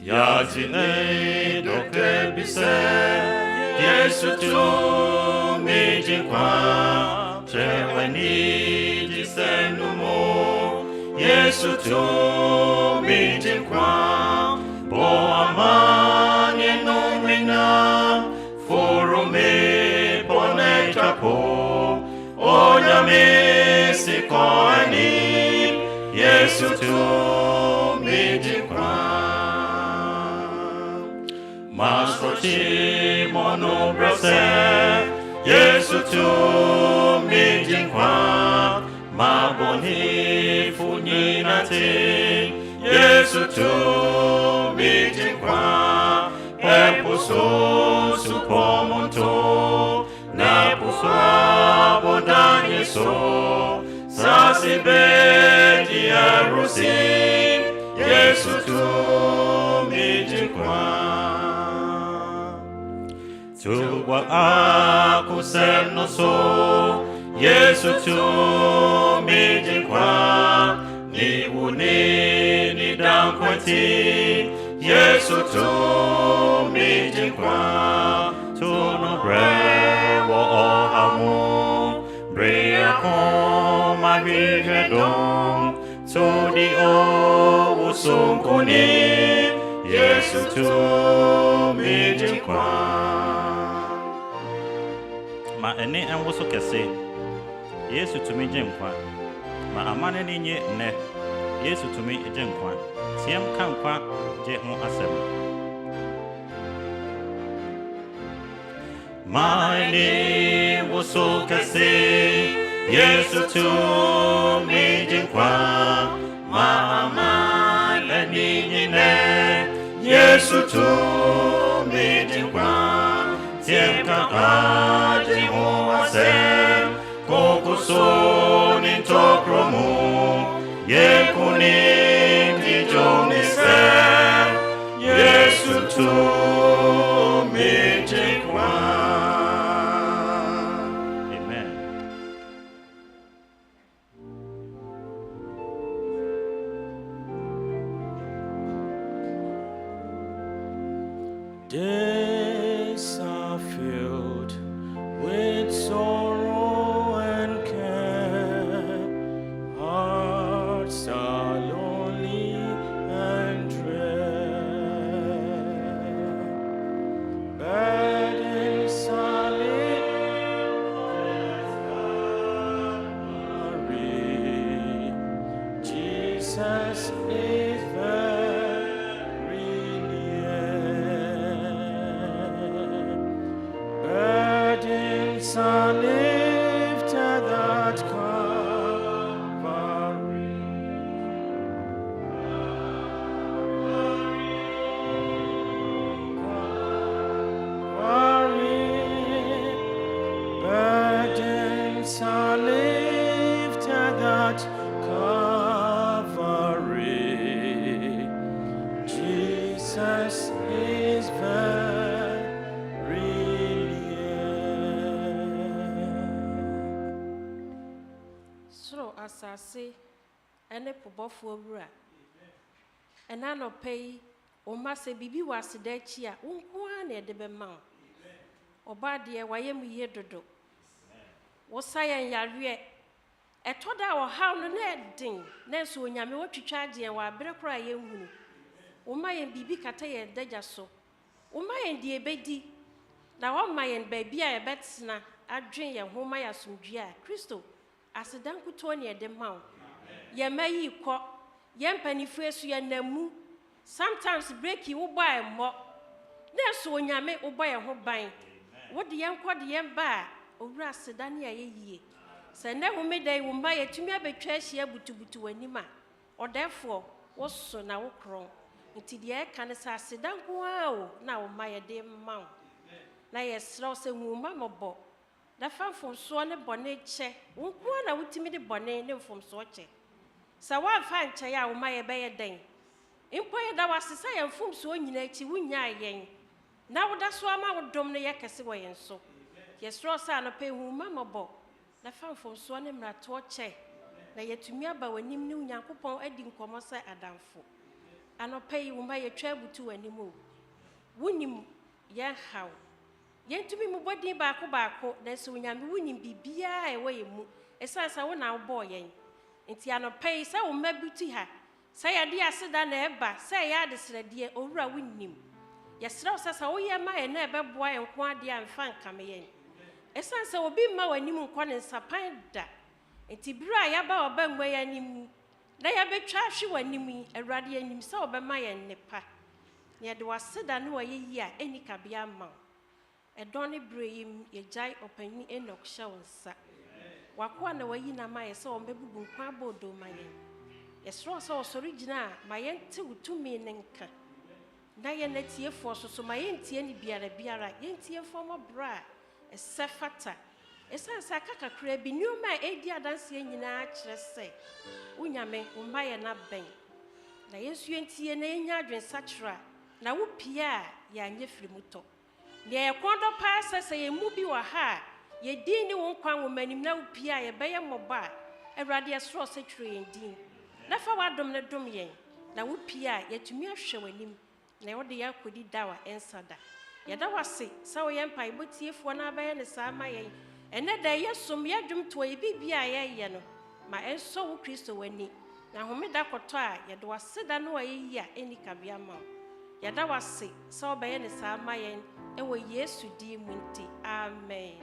Yatine dokte bise Yesu tu mijikwa Cheweni jisenumo Yesu tu mijikwa Bo amanye nomina Forume pone chapo Onyame sikoani Yesu tu mijikwa Masrochi mono brase Yesu tu mijikwa Maboni funinati Yesu tu mijikwa Epuso supomonto Napuso abonda Yesu Sasibe diarusi Yesu tu mijikwa Tuwa aku semno so Yesu tu mijikwa Ni wuni ni dankwati Yesu tu mijikwa Tuno brewo ohamu Brea koma vijedom Todi o usunkuni Yesu tu mijikwa Ma ene enwoso kese Yesu tumi jenkwa ma amane ni nye ne Yesu tumi jenkwa tiem kankwa je ho asem Ma ene woso kese Yesu tumi jenkwa ma amane ni ne Yesu tumi jenkwa tiem kankwa je ho asem Kokuso nintokromu Yekuni ndijonise Yesu tu mijikwa Amen. Days are filled with sorrow Asase ene pobofo wura ena no pay o ma se bibi waseda chi a wonkoa na ede be ma oba de wayem ye dodo wo sayen yare etoda wo haw no na edin na so onyame wotwitwa de wa bere kora ye nhunu wo ma yen bibi kata ye dagya so wo ma yen de ebedi na wo ma yen ba bia ye betena adwen ye homa ya somdua Kristo Asidan kuto ne ede ma ye mayi kɔ ye mpanifu esu ye namu sometimes breaki wo boy mo na so onyame wo boy ho ban wo de ye nkɔ de ye ba owura asidan ya ye yie se ne ho medai wo ma ye tumi abetwa ahia butubutu wanima odefo wo so na wo kron nti de ye kan sa asidan ko a o na wo ma ye de ma na ye sro se nwuma mobo da fanfom so ne bone che wonko na wutimi de bone ne mfom so che sa wa fa nche ya wo ma ye be ye den impo ye da wasesa ye mfom so nyina chi wunya yen na wo da so ama wo dom ne ye kese wo yen so ye sro sa na pe hu mamobo da fanfom so ne mrato che na yetumi aba wanim ne Nyankopon adi nkomo se adamfo anɔpa yi wo mba yɛtwa abutu w'anim o wonim yɛn haw yɛntumi mu bɔdin baako na sɛ onyame wonim biribiara a ɛwɔ yɛn mu ɛsiane sɛ wo na wobɔɔ yɛn nti anɔpa yi sɛ wo mma buti ha sɛ yɛde aseda na ɛba sɛ ɛyɛ adesrɛdeɛ owura wonim yɛsrɛ wo sɛ woyɛ ma yɛn na ɛbɛboa yɛn nko adeɛ a mfa nkame yɛn ɛsiane sɛ obi mma w'anim nkɔ ne nsapan da nti bere a yɛaba ɔba mmɔ yɛn anim na yɛbɛtwa ahwe w'anim yi awurade yɛnim sɛ wɔbɛma yɛn nnepa na yɛde w'aseda ne wɔyɛ yi a ɛni kabea ma wo ɛdɔn ne bere yi mu yɛgyae ɔpanyin Enoch hyɛ wo nsa wakoa na wayi na ma yɛ sɛ wɔmbɛbubu nkwa abɔɔdo ma yɛn yɛsrɛ sɛ wɔsɔre gyina a ma yɛnte wo tumi ne nka na yɛn atiefoɔ so ma yɛntie ne biara yɛntie mmɔborɔ a ɛsɛ fata ɛsiane sɛ aka kakra bi nneɛma a ɛdi adanseɛ nyinaa kyerɛ sɛ wonyame wo mma yɛ n'abɛn na yɛnso yɛntie na yɛnya adwensakyerɛ a na wo pie a yɛanyɛ firi mu tɔ nea yɛkɔn dɔ paa sɛ yɛn mu bi wɔ ha a yɛdin ne wo nkwa nwoma anim na wo pie a yɛbɛyɛ mmɔbɔ a awurade yɛsorɔ sɛ twerɛ yɛn din na fa w'adom ne dom yɛn na wo pie a yɛtumi ahwɛ w'anim na wɔde yɛakɔdi da a ɛnsa da yɛda wase sɛ woyɛ mpaebɔtiefoɔ no abɛyɛ ne saa ma yɛn ɛnɛ da yɛ som yɛdwom to yɛ bibia a yɛyɛ no ma ɛnsɔ wo kristo w'ani na homeda kɔtɔ a yɛde waseda no wɔyɛ yi a ɛni kabea ma wo yɛda wase sɛ wobɛyɛ ne saa ma yɛn ɛwɔ yesu din mu nti amen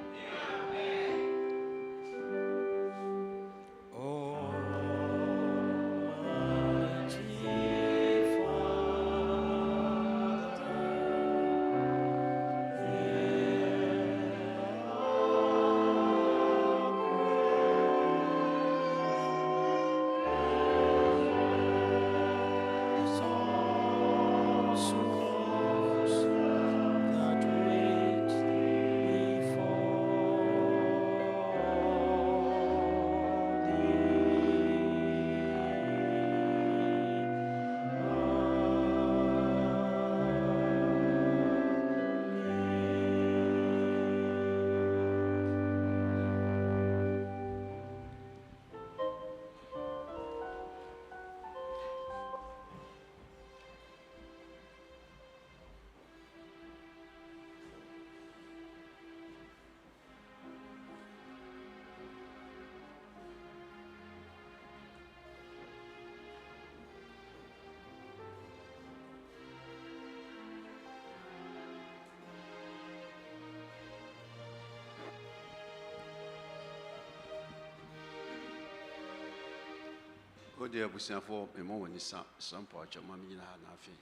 Oh dear, we send for a moment in some part of Mammy and nothing.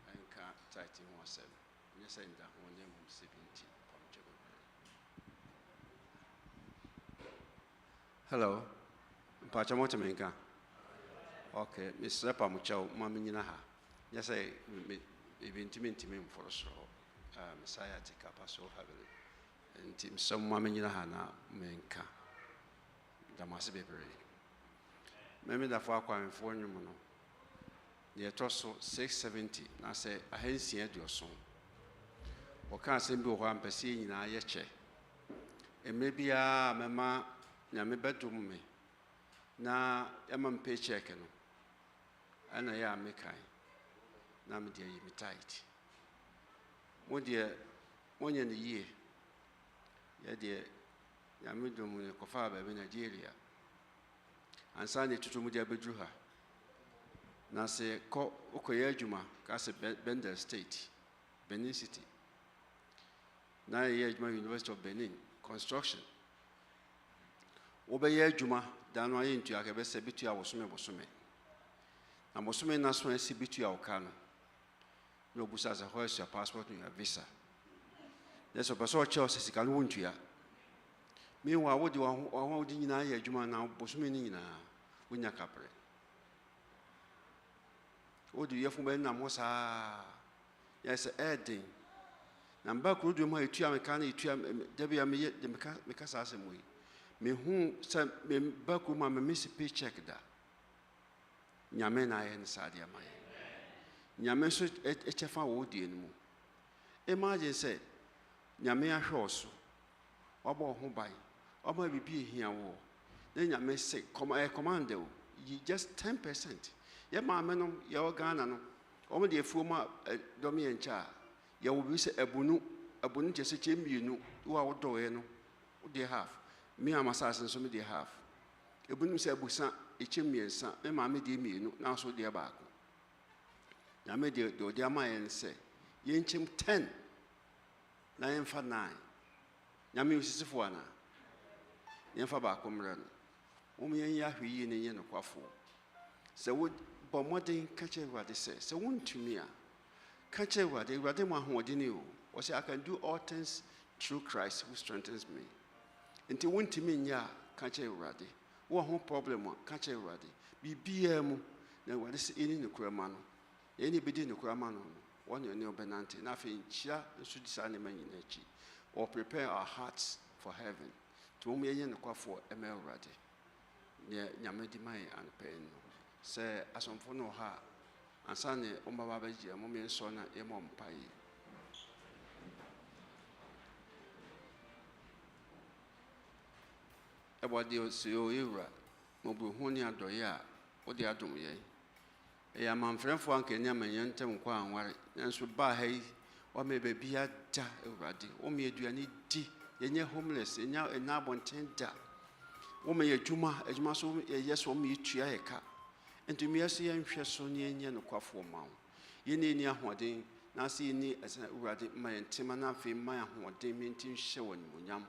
I can't tighten myself. Yes, I that one name 70. Hello, Pachamotaminka. Okay, Miss Pamucho, Mammy Naha. Yes, I be intimate for a straw. Messiah take up so heavily. And Tim some Mammy Nahana menka. That must be very. Maybe the far quite for you, no. The torso 670. I say, I hadn't seen your song. Or can't send you one per se in a yeche. And maybe mamma, Yammy bedroom me. Na, I'm paycheck. And I am make I. Now, dear, you be tight. 1 year, 1 year in the year. Yeah, dear. Yammy do me a coffee in Nigeria. And sign it to Mudia Bedruha. Now say, Okoyajuma, Casa Bender State, Benin City. 9 years, my University of Benin, construction. Obeyajuma, down into Akabese Bitua was Bosume. And Bosume National Sibitua Okano. No Busas a horse, your passport, and your visa. There's a person choice, he can wound you. Meanwhile, what do I want in a Juma now? Bosumina, Winya Capre. What do you have from Namosa? Yes, adding. Number could do my 2 mechanic, Debbie, the Mecassim way. Me whom sent me back with my Missy paycheck that. Yamena and Sadia May. Yamesu HFA would deal. Imagine said, Yamea Horsu. Obo who buy. Obo be here war. Then you may say, commander, you just 10%. Ye maame no ye Ghana no. Omo de afuo ma dom ye ncha. Ye wo bi se abunu che se che mienu wo a wo doye no. Wo de half. Me amasase so me de half. Ebunu se abusa eche miensa, me maame de mienu na so de baako. Na me de odi ama ye nse. Ye nchem 10 na ye mfa 9. Nyame usisifo ana. Ye mfa baako mre no. Wo me ye ahwe ne ye no kwafo. Se wo bomoden kache Awurade se wontumi a kache Awurade mo ahoɔden o. Wo say I can do all things through Christ who strengthens me. Nti wontumi nya kache Awurade. Wo ho problem a kache Awurade. Bibia mu na Awurade se eni ne kurama no. Eni bedi ne kurama no. One ne obenante na fe nchia nso di sa ne manyina achi. Or prepare our hearts for heaven. To mo ye ne kwafo ema Awurade. Ne nyame di mai anpen no. Se asomfo no ha ansa ne ombaba bagia mo me nso na ye mo mpai. Ebode se o ewura mo bu hu ne adoye a wo de adom ye. E ya manfrefo anka ne amanyen ntem kwa anware nso ba ha yi o me ba bia da Awurade o me aduane di yenye homeless enya abonten da wo me adwuma so ye so me tua ye ka ntumi ase ye nhwe so ne enye no kwafo ma wo ye ne ni ahoden na ase ni Awurade ma yentima na afi ma ahoden menti hye won munyam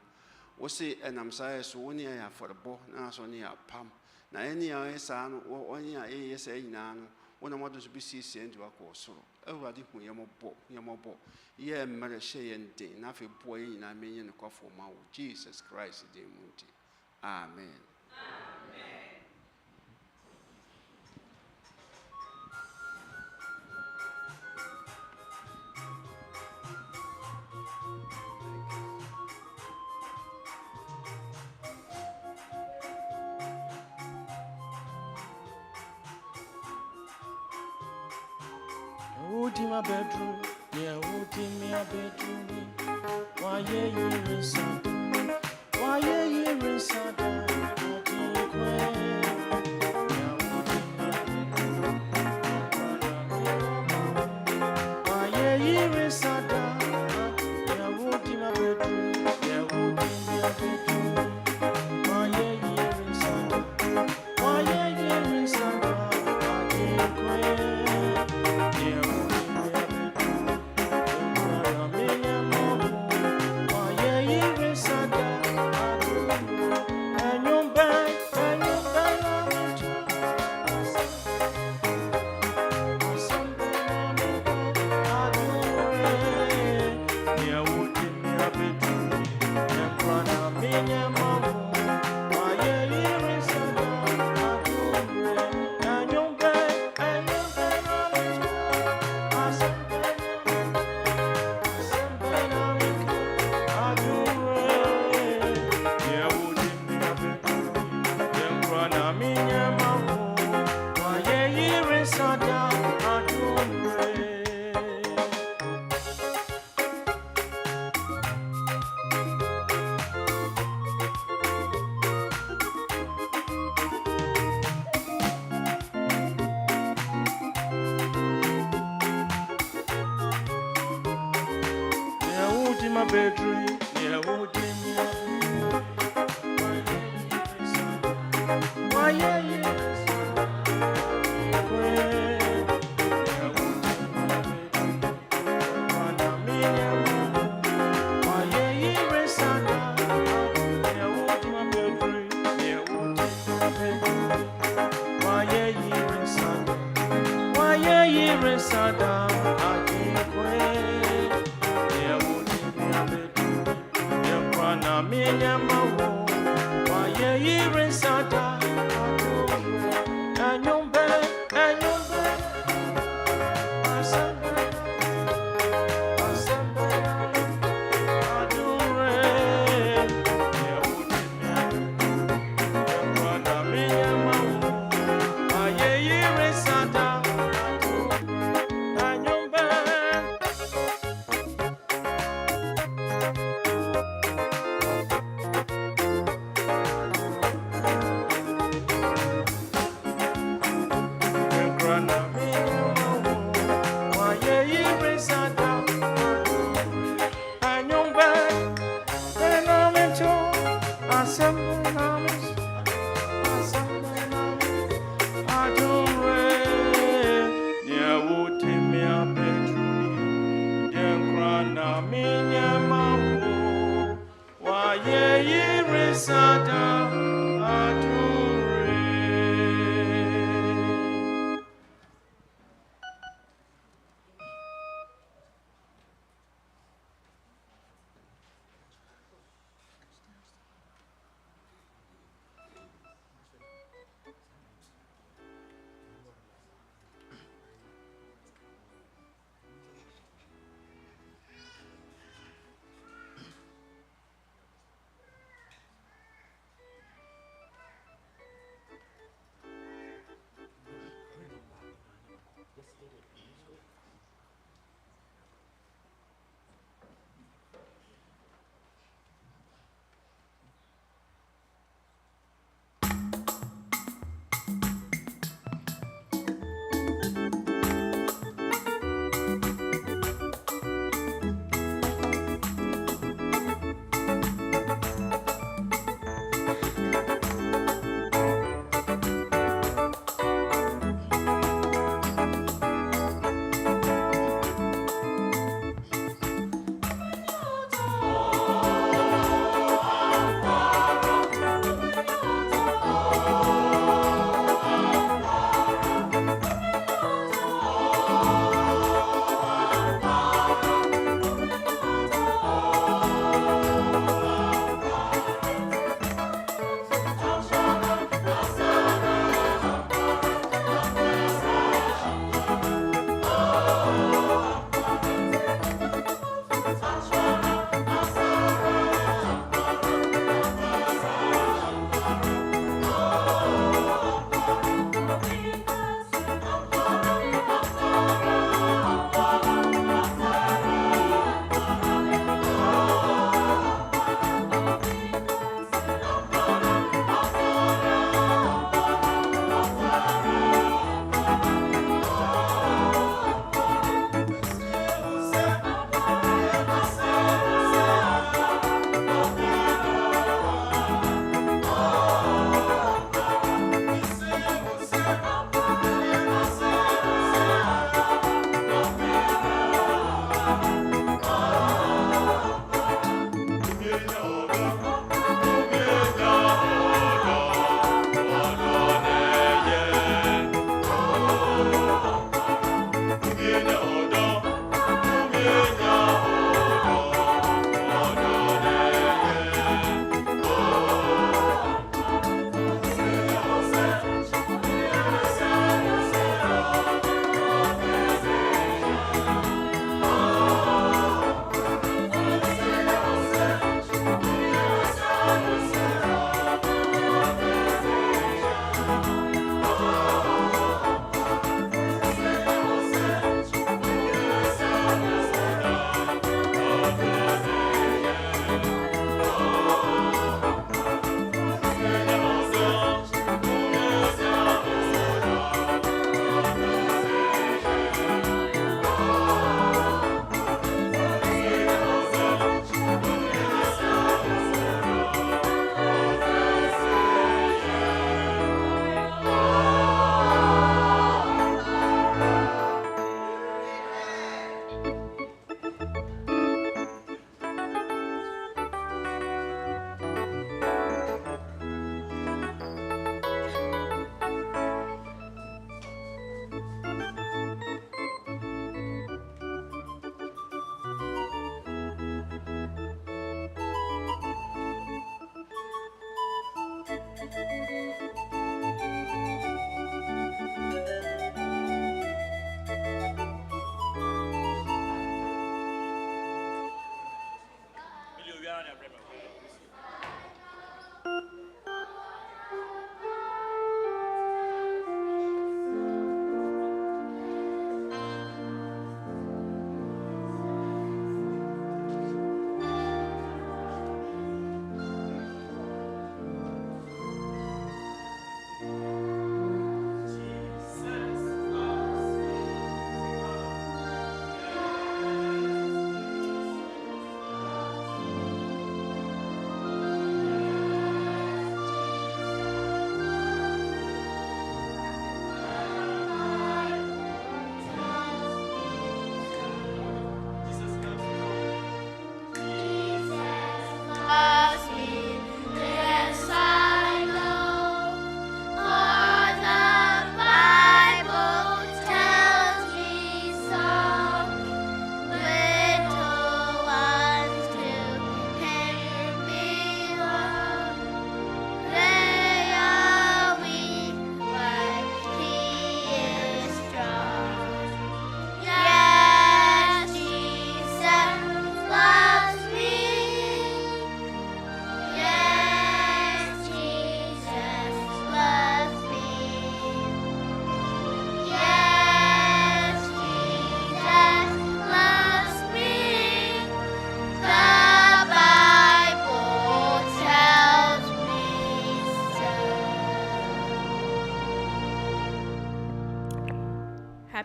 wo se enam sae so wo ne ya forbo na so ne ya pam na eni ya esa no onye ya ye se nyina no wona modo so bi sisi ndu akọ soro Awurade hu ye mobo ye mmere hye ye ndin na afi bo ye nyina menye no kwafo ma wo Jesus Christ de munti amen. In my bedroom, yeah, in my bedroom. Why you inside? Why you inside? Bedroom, yeah, would why,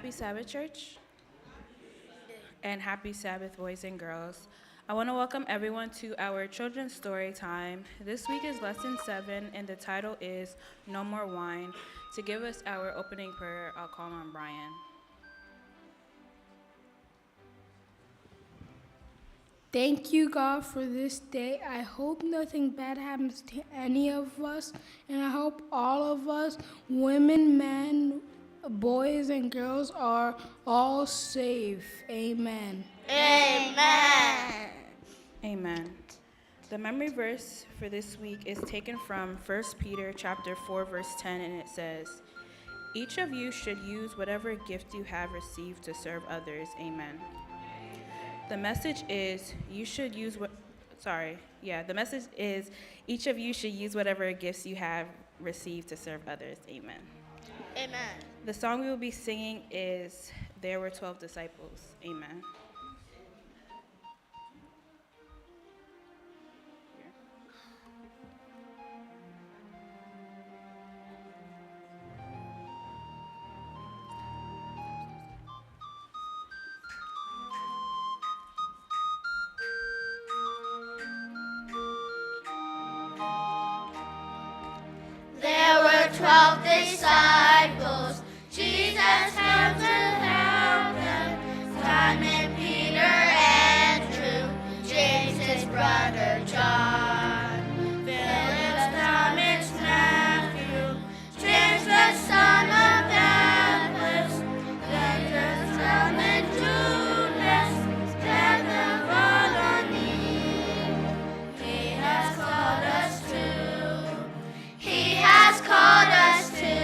Happy Sabbath, church. And happy Sabbath, boys and girls. I want to welcome everyone to our children's story time. This week is lesson 7, and the title is No More Wine. To give us our opening prayer, I'll call on Brian. Thank you, God, for this day. I hope nothing bad happens to any of us, and I hope all of us, women, men, boys, and girls, are all safe. Amen. Amen. Amen. The memory verse for this week is taken from 1 Peter chapter 4, verse 10, and it says, "Each of you should use whatever gift you have received to serve others." Amen. The message is each of you should use whatever gifts you have received to serve others. Amen. Amen. The song we will be singing is There Were 12 Disciples. Amen. There were 12 disciples. Jesus came to help them. Simon, Peter, Andrew, James, his brother John, Philip, Thomas, Matthew, James, the son of Alphaeus, Judas, Simon, Judas, then the Galilee. He has called us to. He has called us to.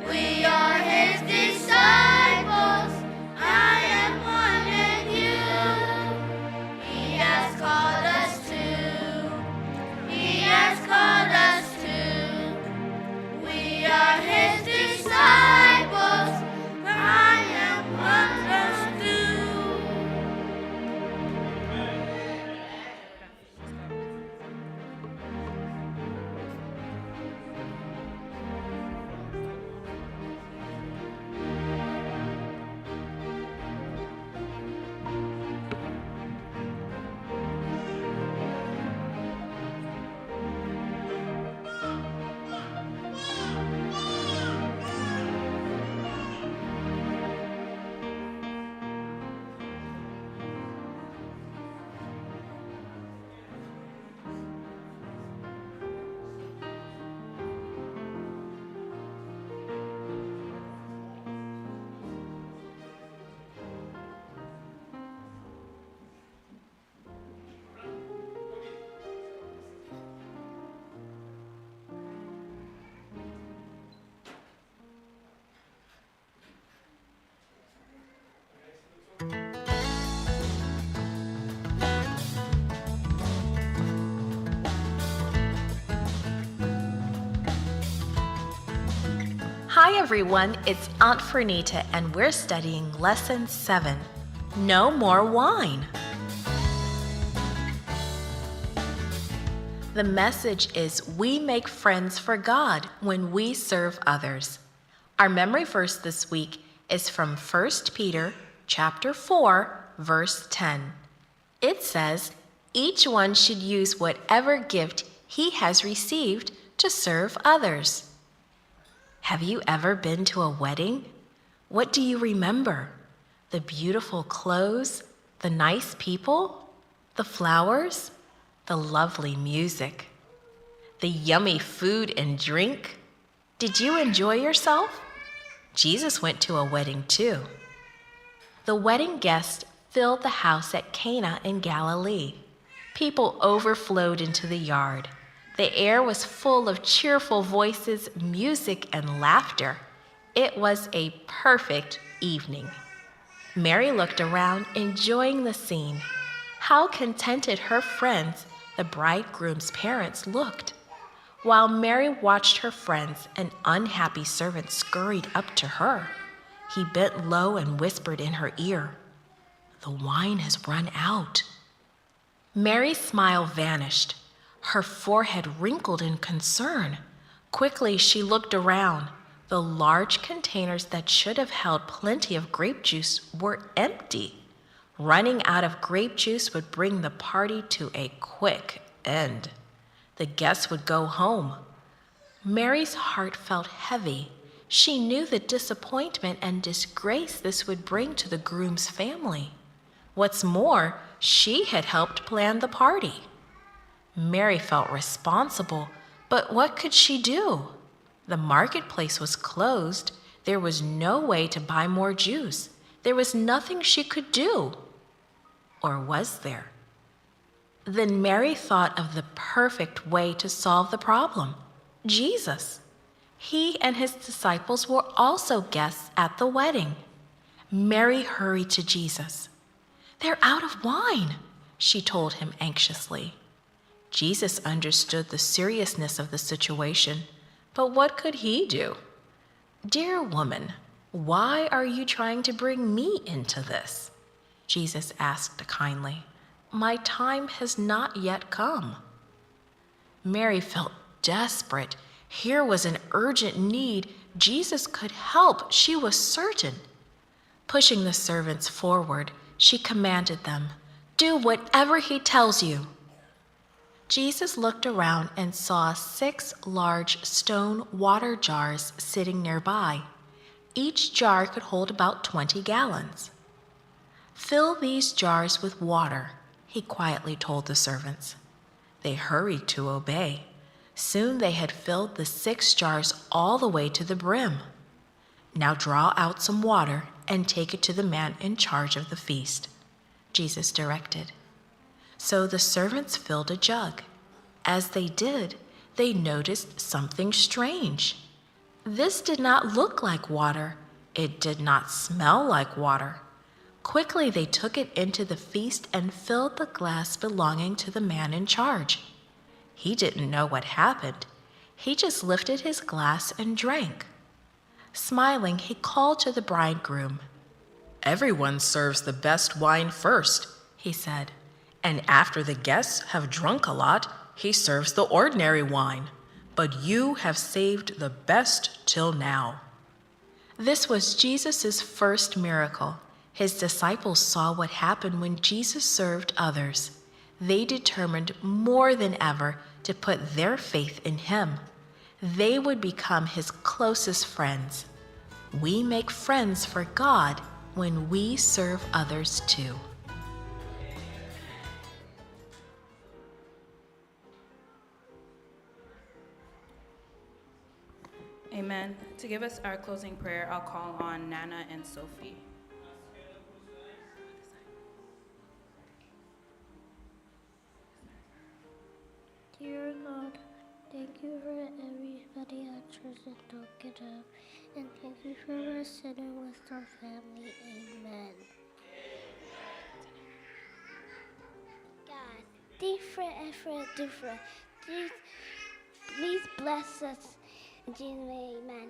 We are his disciples. I am one and you. He has called us to. He has called us to. We are his disciples. I am one and you. Hi everyone, it's Aunt Fernita and we're studying Lesson 7, No More Wine. The message is we make friends for God when we serve others. Our memory verse this week is from 1 Peter chapter 4, verse 10. It says, each one should use whatever gift he has received to serve others. Have you ever been to a wedding? What do you remember? The beautiful clothes, the nice people, the flowers, the lovely music, the yummy food and drink. Did you enjoy yourself? Jesus went to a wedding too. The wedding guests filled the house at Cana in Galilee. People overflowed into the yard. The air was full of cheerful voices, music, and laughter. It was a perfect evening. Mary looked around, enjoying the scene. How contented her friends, the bridegroom's parents, looked. While Mary watched her friends, an unhappy servant scurried up to her. He bent low and whispered in her ear, "The wine has run out." Mary's smile vanished. Her forehead wrinkled in concern. Quickly, she looked around. The large containers that should have held plenty of grape juice were empty. Running out of grape juice would bring the party to a quick end. The guests would go home. Mary's heart felt heavy. She knew the disappointment and disgrace this would bring to the groom's family. What's more, she had helped plan the party. Mary felt responsible, but what could she do? The marketplace was closed. There was no way to buy more juice. There was nothing she could do. Or was there? Then Mary thought of the perfect way to solve the problem: Jesus. He and his disciples were also guests at the wedding. Mary hurried to Jesus. "They're out of wine," she told him anxiously. Jesus understood the seriousness of the situation, but what could he do? "Dear woman, why are you trying to bring me into this?" Jesus asked kindly. "My time has not yet come." Mary felt desperate. Here was an urgent need. Jesus could help, she was certain. Pushing the servants forward, she commanded them, "Do whatever he tells you." Jesus looked around and saw 6 large stone water jars sitting nearby. Each jar could hold about 20 gallons. "Fill these jars with water," he quietly told the servants. They hurried to obey. Soon they had filled the 6 jars all the way to the brim. "Now draw out some water and take it to the man in charge of the feast," Jesus directed. So the servants filled a jug. As they did, they noticed something strange. This did not look like water. It did not smell like water. Quickly they took it into the feast and filled the glass belonging to the man in charge. He didn't know what happened. He just lifted his glass and drank. Smiling, he called to the bridegroom. "Everyone serves the best wine first," he said, "and after the guests have drunk a lot, he serves the ordinary wine. But you have saved the best till now." This was Jesus' first miracle. His disciples saw what happened when Jesus served others. They determined more than ever to put their faith in him. They would become his closest friends. We make friends for God when we serve others too. Amen. To give us our closing prayer, I'll call on Nana and Sophie. Dear God, thank you for everybody at church and don't get up. And thank you for us sitting with our family. Amen. God, different. Please bless us. In Jesus' name, amen.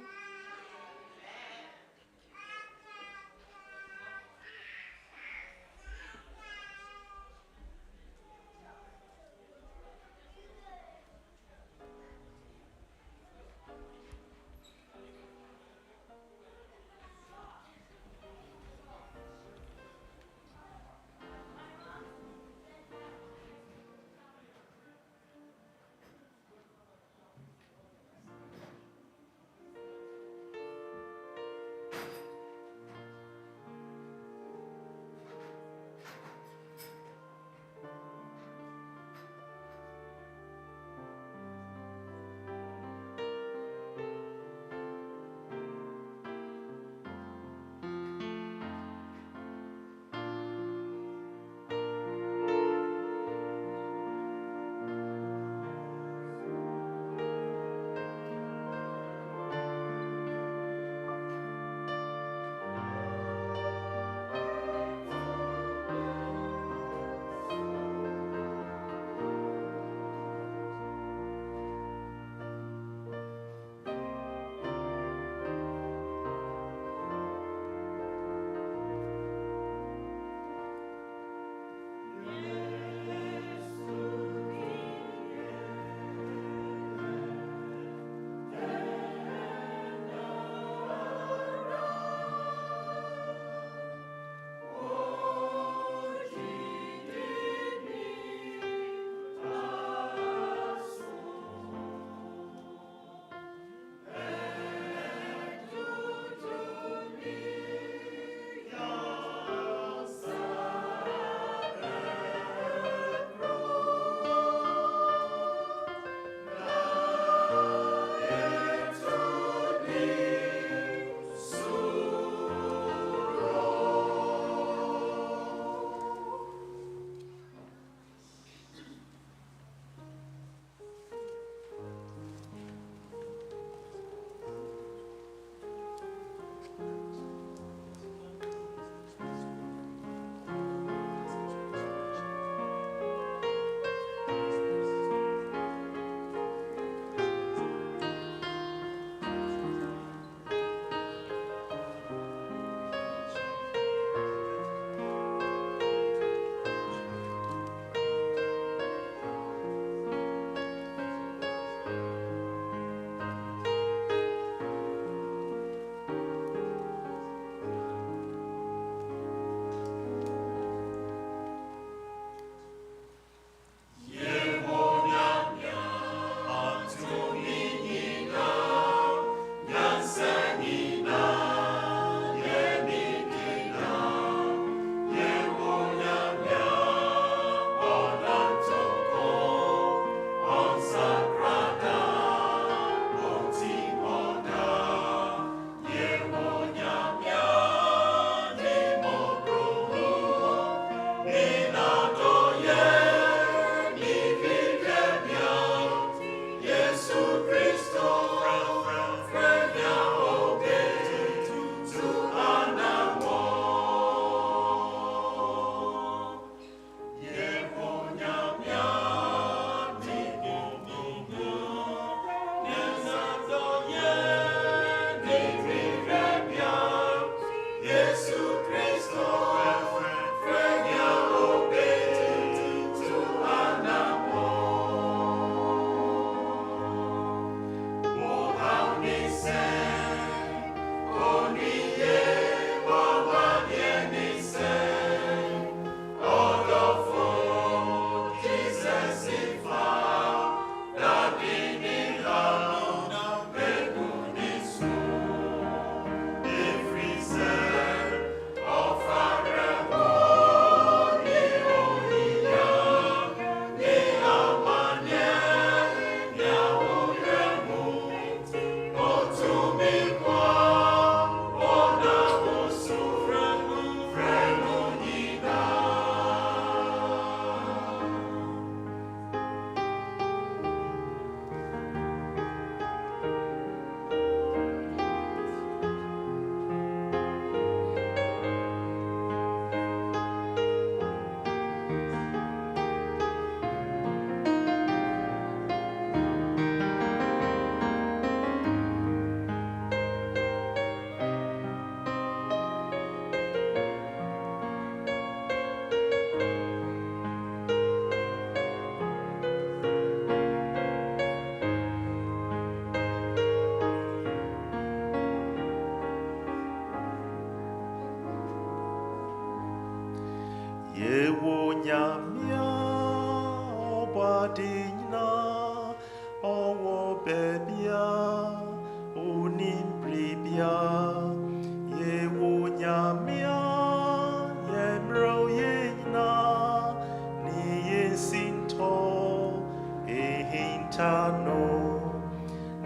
chano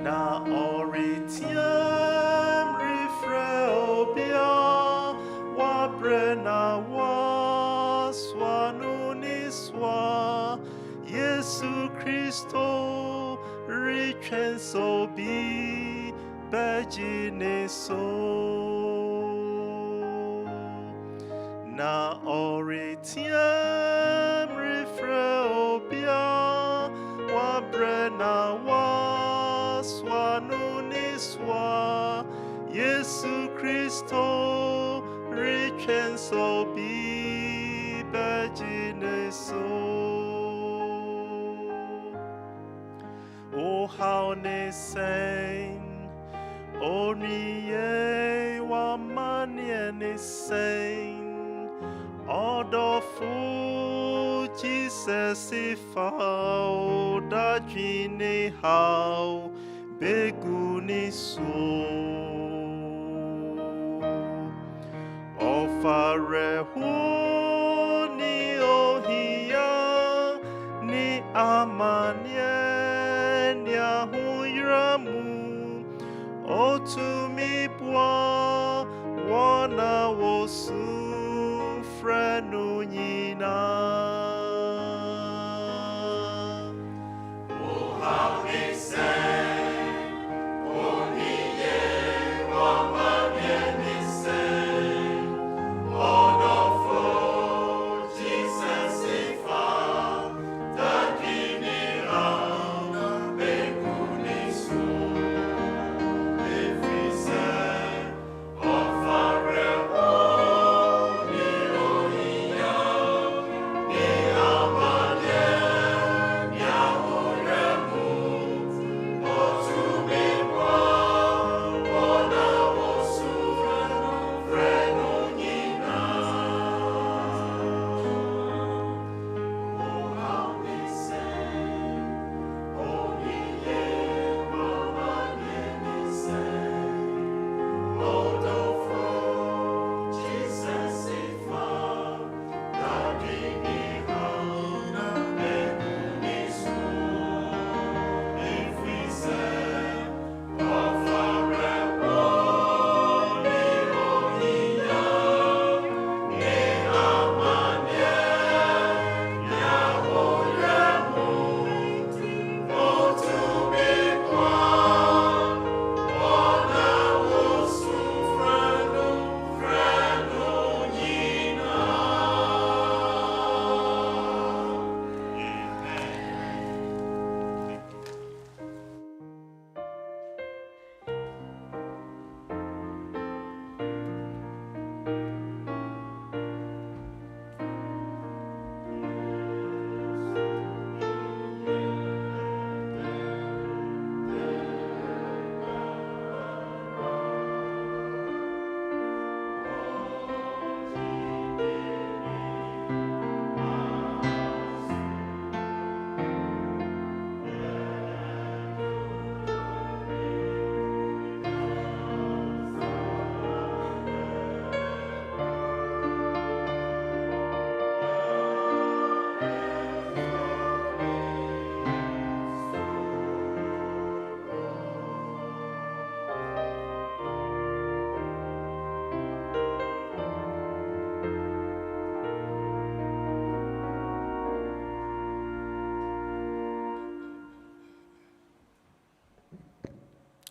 na oritiam refreobia wa brena wa swanuniswa Yesu Christo richenso bi bejineso na oritiam refreobia wa brena wa swanuniswa Yesu Christo richenso bi bejineso O how ne sing O niye wa manie ne sing Odofu Jesus ifao da jine how beguni so Ofare hu ni ohia ni amanye ni ahuyramu otumi bwa wana wosu frenu nyina O how they say O niye wa manye ni say Odofo Jesus ifa dadini ana beguni su efise ofare oni ohiya ni amade ni ahoremu otubibwa ona wosu frenu nyina O how they say O niye mama niye say Odofo Jesus ifa dadini ana beguni su efise ofare oni ohiya ni amanye ni ahoremu otubikwa ona wosu frenu nyina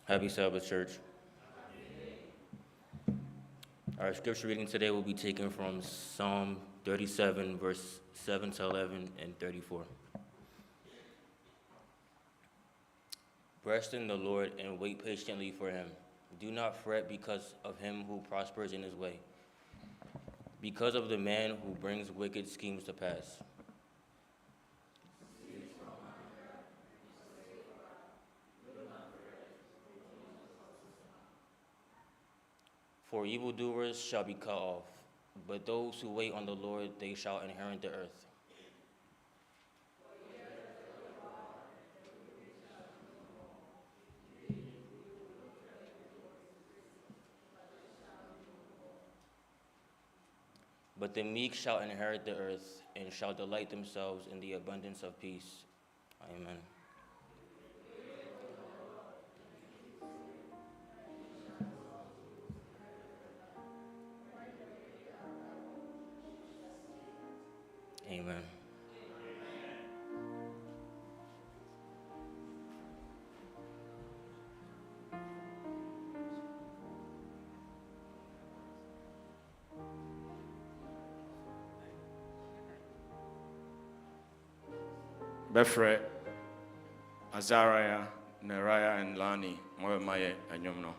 Happy Sabbath, church. Our scripture reading today will be taken from Psalm 37, verse 7 to 11 and 34. Rest in the Lord and wait patiently for him. Do not fret because of him who prospers in his way, because of the man who brings wicked schemes to pass. For evildoers shall be cut off, but those who wait on the Lord, they shall inherit the earth. But the meek shall inherit the earth and shall delight themselves in the abundance of peace. Amen. Befre, Azariah, Neriah, and Lani, Moemaye, and Yomno.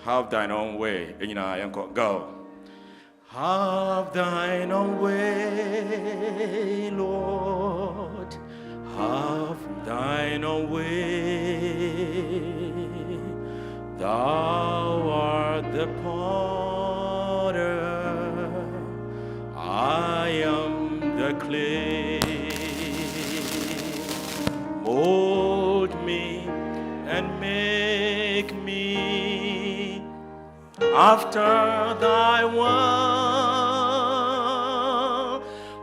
Have thine own way. And you know, I am called go. Have thine own way, Lord. Have thine own way. Thou art the potter, I am the clay. Mold me and make me after thy will,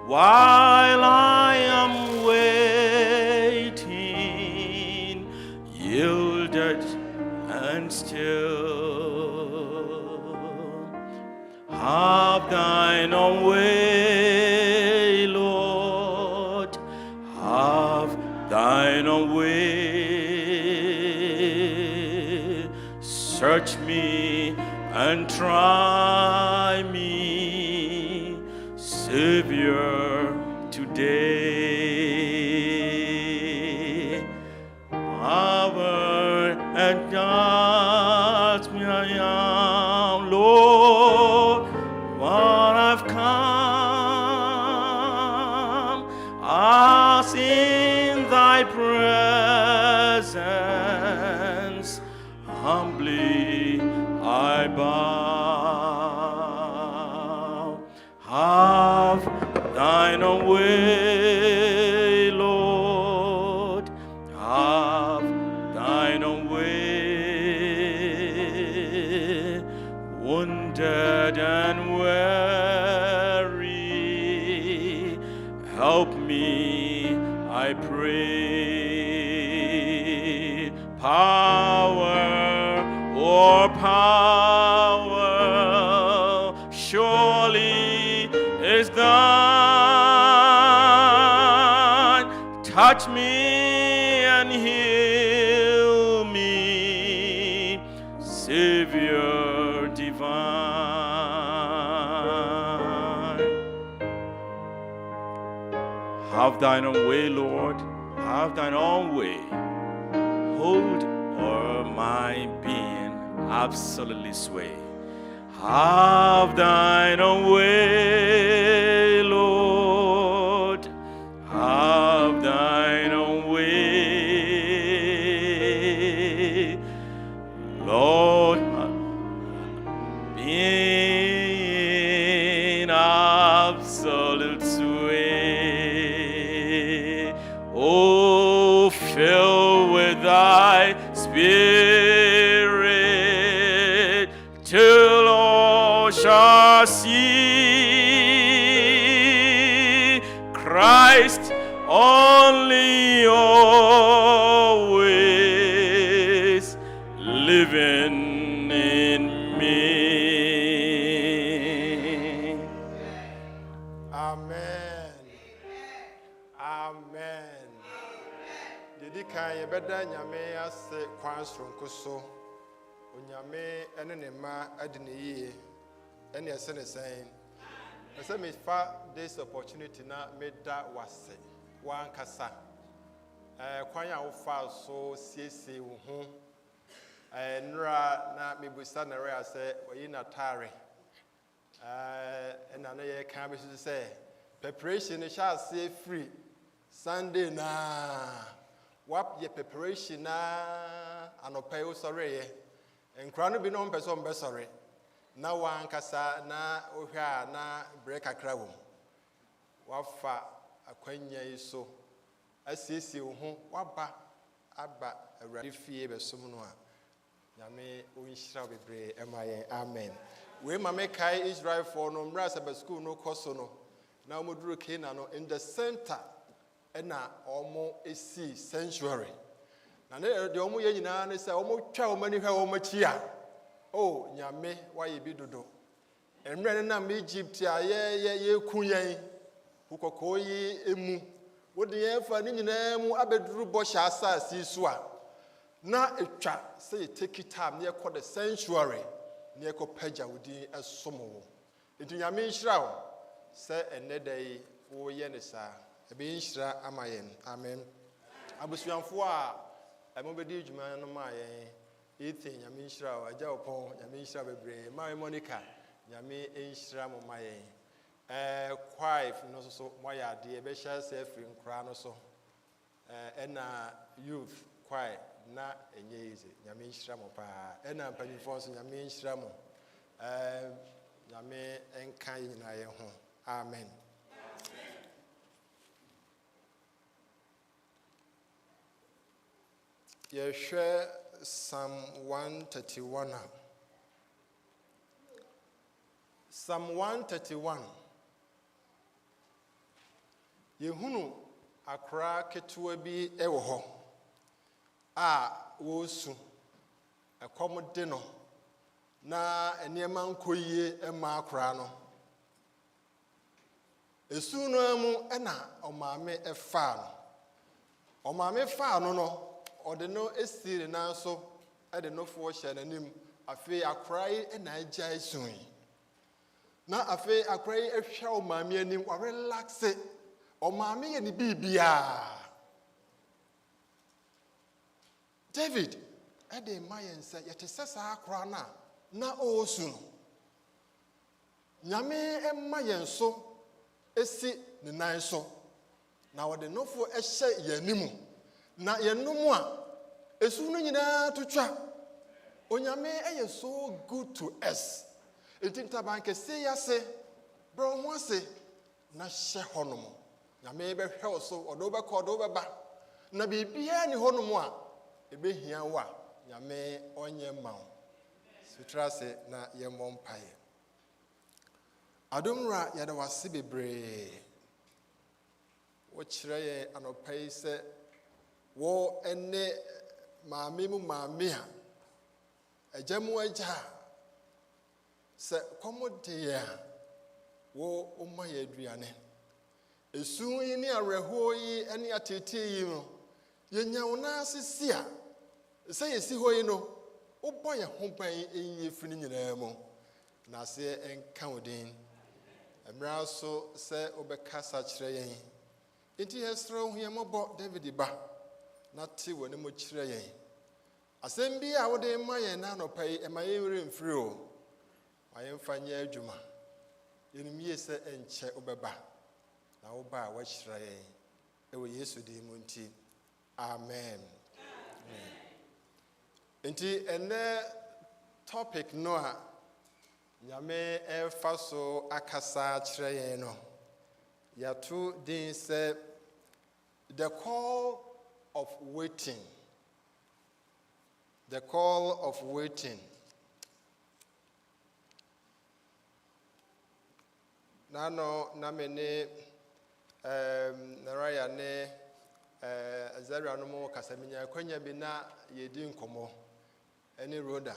while I am waiting, yielded and still. Have thine own way, Lord, have thine own way. Search me and try me, Savior, today. Power and judge me, I am, Lord, what I've come, as in thy presence, humbly I bow. Have thine own way, Lord, have thine own way. Wounded and weary, help me, I pray. Power or power surely is thine. Touch me and heal me, Savior divine. Have thine own way, Lord, have thine own way. Hold o'er my being, absolutely sway. Have thine own way, Lord, have thine own way. Lord, being absolute sway. Oh, fill with thy Spirit till all shall see Christ only, always living in me. Amen. Amen. Didi kan ye beda nyame ase kwan sonko so. Onyame ene ne ma adi ne yie. Ene ese ne sen. Ese me fa this opportunity na me da wase. Wan kasa. Kwan ya wo fa so siesie wo ho. Nra na me busa na re ase oyi na tare. Na na ye kan be say preparation is shall say free Sunday na wap ye preparation na anopai o sorry ye enkra no bi no mpeso mbe sorry na wan kasa na ohwa na break akra wo wafa akwanya iso asiesie wo ho waba aba awurade fie besom no a nyame onhyira bebre emaye amen. We mame kai Israel for no mra saba school no koso no na omoduru Canaan no in the center na omo esi sanctuary na de omo ye nyina ne se omo twa omo ni hwa omo chi a oh nyame waye bi dodo emre ne na Egypt a ye ku yen ukoko yi emu wodi ye fa ni nyina mu abeduru bo sha asasi so a na etwa say take time near call the sanctuary ne ɛkɔpagya wo din ɛsom wo. Nti Nyame nhyira wo sɛ ɛnnɛ da yi woyɛ ne saa. Ɛbɛyɛ nhyira ama yɛn. Amen. Abusuamfoɔ a ɛmobɛdi adwuma no ma yɛn. Ethan, Nyame nhyira wo. Agya Opon, Nyame nhyira bebree. Mary Monica, Nyame nhyira mo ma yɛn. Quiet no so moyɛ adeɛ bɛhyɛ sɛ afiri nkora no so. Ɛna youth quiet na ɛnyɛ easy. Nyame nhyira mo paa. Ɛna mpanyinfoɔ nso Nyame nhyira mo. Nyame nka nyinaa yɛn ho. Amen. Yɛhwɛ Psalm 131. Psalm 131. Yehunu akra ketewa bi ɛwɔ hɔ a wɔresu. Ɛkɔm de no na nneɛma nkɔ yie ɛma akra no. Esu no mu ɛna ɔmaame ɛfaa no. Ɔmaame faa no no. Ɔde no esi ne nan so ɛde no foɔ hyɛ n'anim. Afei akra yi ɛna agya esun. Na afei akra yi ɛhwɛ ɔmaame anim wa relax. Ɔmaame yɛ ne bibia. David ɛde ma yɛn sɛ yɛte sɛ saa akra na ɔresu no. Nyame ɛma yɛn so esi ne nan so. Na ɔde no foɔ ɛhyɛ yɛn anim. Na yenum a esu no nyinaa to twa. Onyame ɛyɛ so good to us. Enti ntaban kɛse yase bro ho ase na hyɛ hɔnom. Nyame bɛhwɛ wo so ɔdo bɛkɔ ɔdo bɛba. Na bibia ni hɔnom a ebehia wo a Nyame ɔnyɛ ma wo. Sutra se na yɛmmɔ mpae. Adomra yɛda wase bebree. Wo kyerɛ yɛ anɔpa yi sɛ wo ene maame mu maame a agya mu agya sɛ kɔm de a wo ɔma yɛ aduane. Esu yi ne awerɛhoɔ yi ne atete yi no yɛnya wo na asisi a sɛ yɛsi hɔ yi no wobɔ yɛ ho ban ɛyɛ firi nyinaa mu na aseɛ ɛnka wo din. Mmara so sɛ wobɛkasa kyerɛ yɛn. Enti yɛsrɛ wo yɛmmɔbɔ David ba na te wɔ ne mo kyerɛ yɛn. Asɛm bi a wode ma yɛn na anɔpa yi ɛma yɛn werɛ mfiri o. Ma yɛmfa nyɛ adwuma. Yɛnim yie sɛ ɛnkyɛ wobɛba na woba a wɔakyerɛ yɛn ɛwɔ Yesu din mu nti. Amen. Enti ɛnɛ topic no a Nyame ɛfa so akasa kyerɛ yɛn no yɛato din sɛ the call of waiting. The call of waiting. Nano namene naraya ne Azaria no mo kasaminya kwanya bi na yedi nkomo ene roda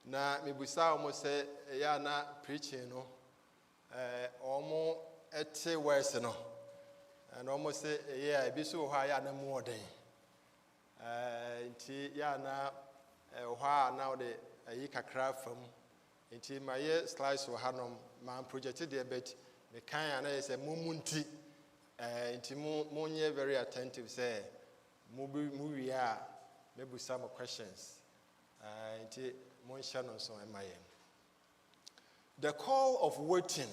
na mebusa omo se ya na preaching no omo ete wese no na omo se ya ebi so ha ya na mu oden nti ya na ha na ode ayi kakra fam nti maye slice wo hanom man project de bet me kan ana ye se mumunti nti monye very attentive say movie a maybe some questions nti mon share no so emaye. The call of waiting.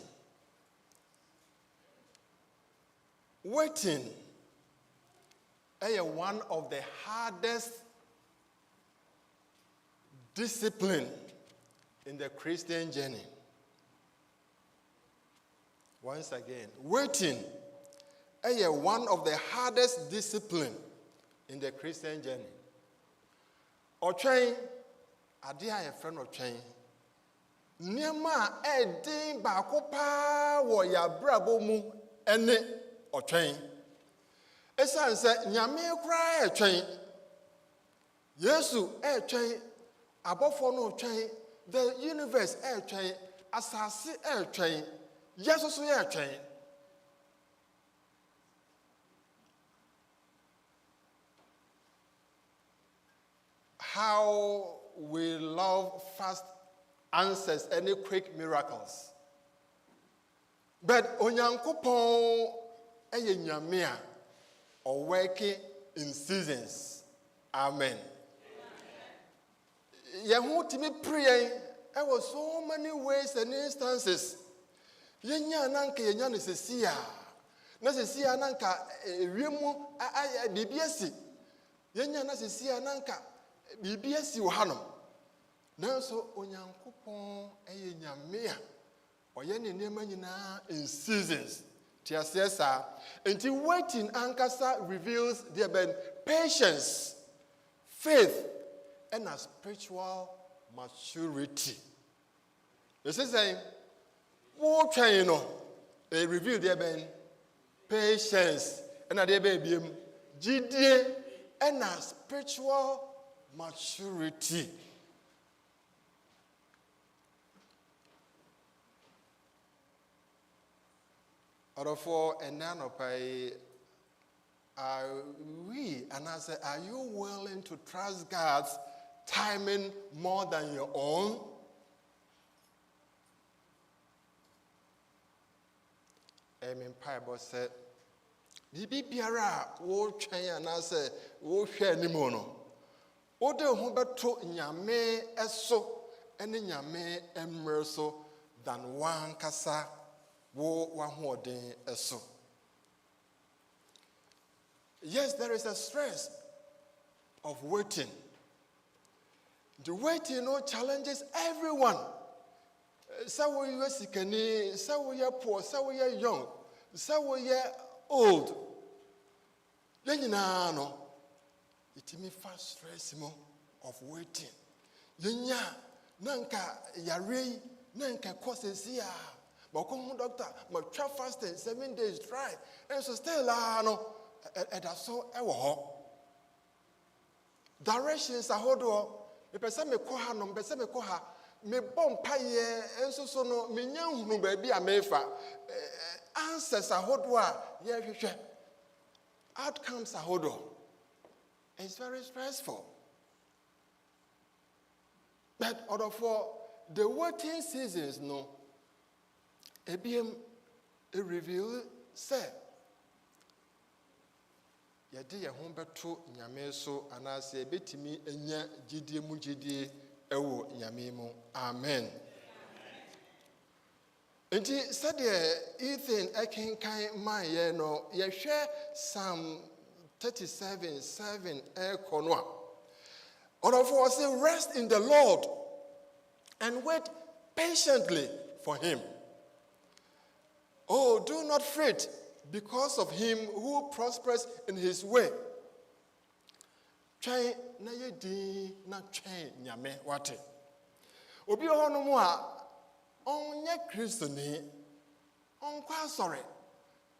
Waiting is one of the hardest discipline in the Christian journey. Once again, waiting is one of the hardest discipline in the Christian journey. Otrain, ade a friend otrain. Niema edin baako pa wo ya brabo mu ene otrain. Esan se nyame kra etwen. Yesu etwen, abofo no otwen, the universe etwen, asase etwen, Jesus so etwen. How we love fast answers, any quick miracles. But Onyankopon eye nyame a or working in seasons. Amen. Yehutimi pray. There were so many ways and instances. Yenya nanka yenya nesesia. Nesesia nanka wiemu bibiasi. Yenya nesesia nanka bibiasi wo hanom. Nanso Onyankopon eye nyame a oye ne nema nyina in seasons. Tiasesa. Until waiting ankasa reveals there been patience, faith, and a spiritual maturity. This is saying, what you know, they reveal there been patience, and a baby, GD, and a spiritual maturity. Therefore, and none of are we, and I say, are you willing to trust God's timing more than your own? Amen. Bible said, Bibi biara wo twen and I say, wo hwe ni mo no. Wo de ho beto nyame eso ene nyame emre so than one kasa wo wa ho den eso. Yes, there is a stress of waiting. The waiting challenges everyone. So we are sick, so we are poor, so we are young, so we are old. Then you know, it me fast stress of waiting. Yenya nanka yare nanka causes ya. But come doctor, my try fasting 7 days try, and so still no. And that's so directions are hold. The person me koha no, person me koha me bomb paye, and so no me nyam no baby a mefa answers are hold. Yeah, outcomes are hold. It's very stressful. But other for the waiting seasons, no, ABM a review said. Yadi ya ho beto nyame so anase betimi enya gidie mu gidie ewo nyame mu. Amen. Enti said Ethan akenkan man ye no ye hwe Psalm 37:7 konwa. Therefore say rest in the Lord and wait patiently for him. Oh, do not fret because of him who prospers in his way. Try na yedi na try nyame wate. Obi hono mu a onye Kristo ni onkwa sore.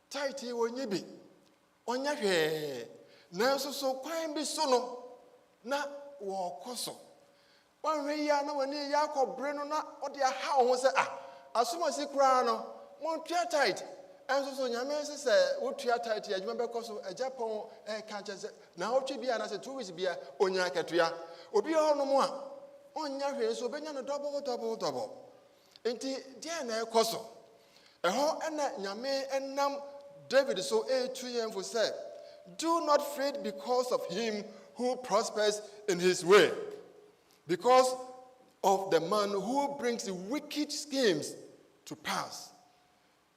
Title wonye bi. Onye hwe. Na so kwan bi so no na wo koso. Wanwe ya na wani ya kobre no na ode aha ho se asomasi kra no mon tua tight. And so nyame say what tua tight adwuma be koso Japan ka chese na otwe bia na say 2 weeks bia onya akatua obi hono mu a onya hwe so benya no double enti dia na ekoso eho na nyame enam David so 2 for say do not fret because of him who prospers in his way, because of the man who brings wicked schemes to pass.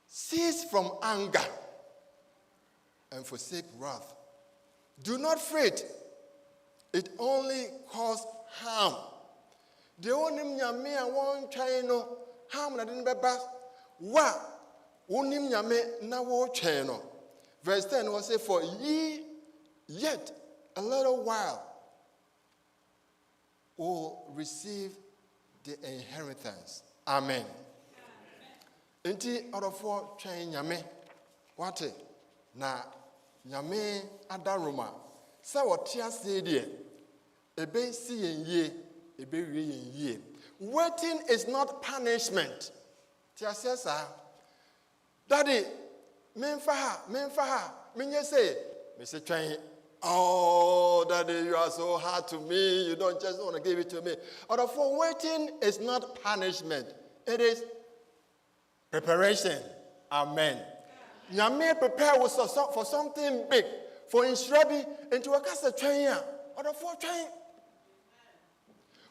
Cease from anger and forsake wrath. Do not fret. It only causes harm. The only nyame a won try no harm na den beba wa wonim nyame na wo twen no. Verse 10 will say, for ye yet a little while will receive the inheritance. Amen. Enti orofo twen nyame wate na nyame adaroma sa wotia se de ebe si yenye ebe wie yenye. Waiting is not punishment. Tia sesa daddy memfa ha menye say me se twen Oh, Daddy, you are so hard to me. You don't just want to give it to me. Or for waiting is not punishment. It is preparation. Amen. Nyame prepare for something big. For Inshrabi into a casa train. Or for train.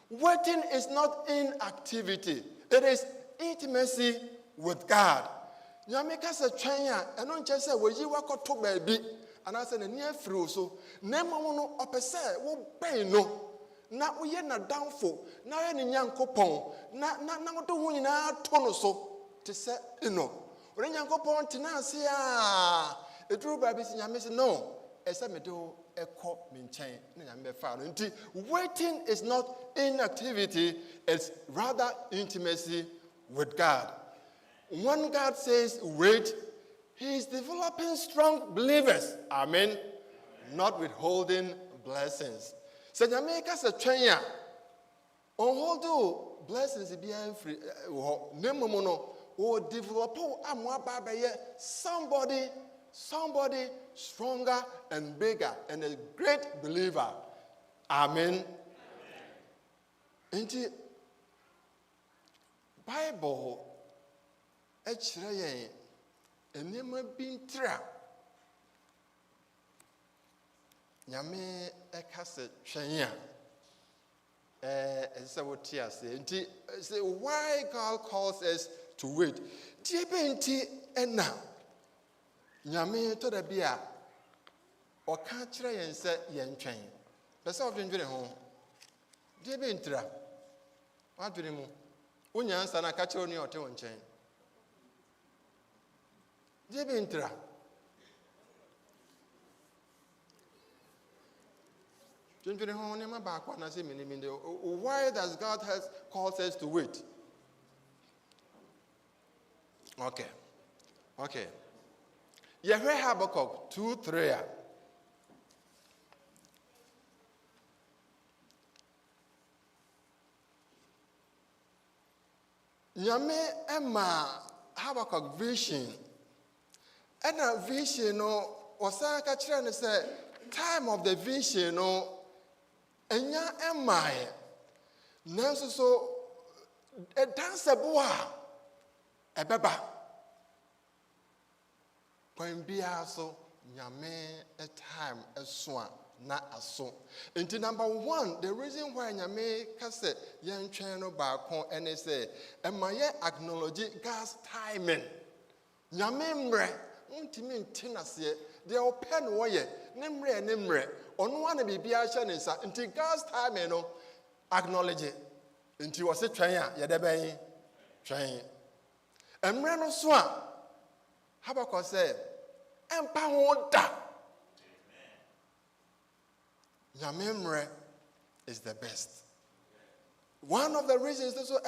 Waiting is not inactivity. It is intimacy with God. Nyame casa train. And don't just say, well, you walk to baby. And I said, near through so, Nemono opese, wo pain no. Na uye na downfall, na any yanko pon, na do win na tono so, to say, Enoch. When yanko pon tinasia, a true baby, Yammy no, as I may do a cop maintain, Nyame found. Waiting is not inactivity, it's rather intimacy with God. When God says, wait, He is developing strong believers. Amen. Not withholding blessings. So Jamaica says, "Chenya, on hold blessings be free. Nemono or develop somebody stronger and bigger and a great believer." Amen. In the Bible, enema bintra nyame ekase twenya say what here say why God calls us to wait tie benti ena nyame to da bia o ka kire yen say yen twen pese odwendwene ho tie bentra wadwene mu wonya ansa na ka kire oni ote won chen Jebintra. Why does God call us to wait? Okay. Yahweh Habakkuk 2:3. Nyame Emma Habakkuk vision. And a vision no was a say time of the vision no and ya am I now so a dancer boa a baba when be also nyame a time a swan not a song. Into number one, the reason why nyame kase yan channel back home and say and my acknowledge God's timing nyame mre untimi ntenasie de open woye nemre ono wana bibia hye ne nsa nti God's time no acknowledge it nti wo se twen a ye de ben twen emre no so a Habakkuk say empa ho da nyame is the best. One of the reasons also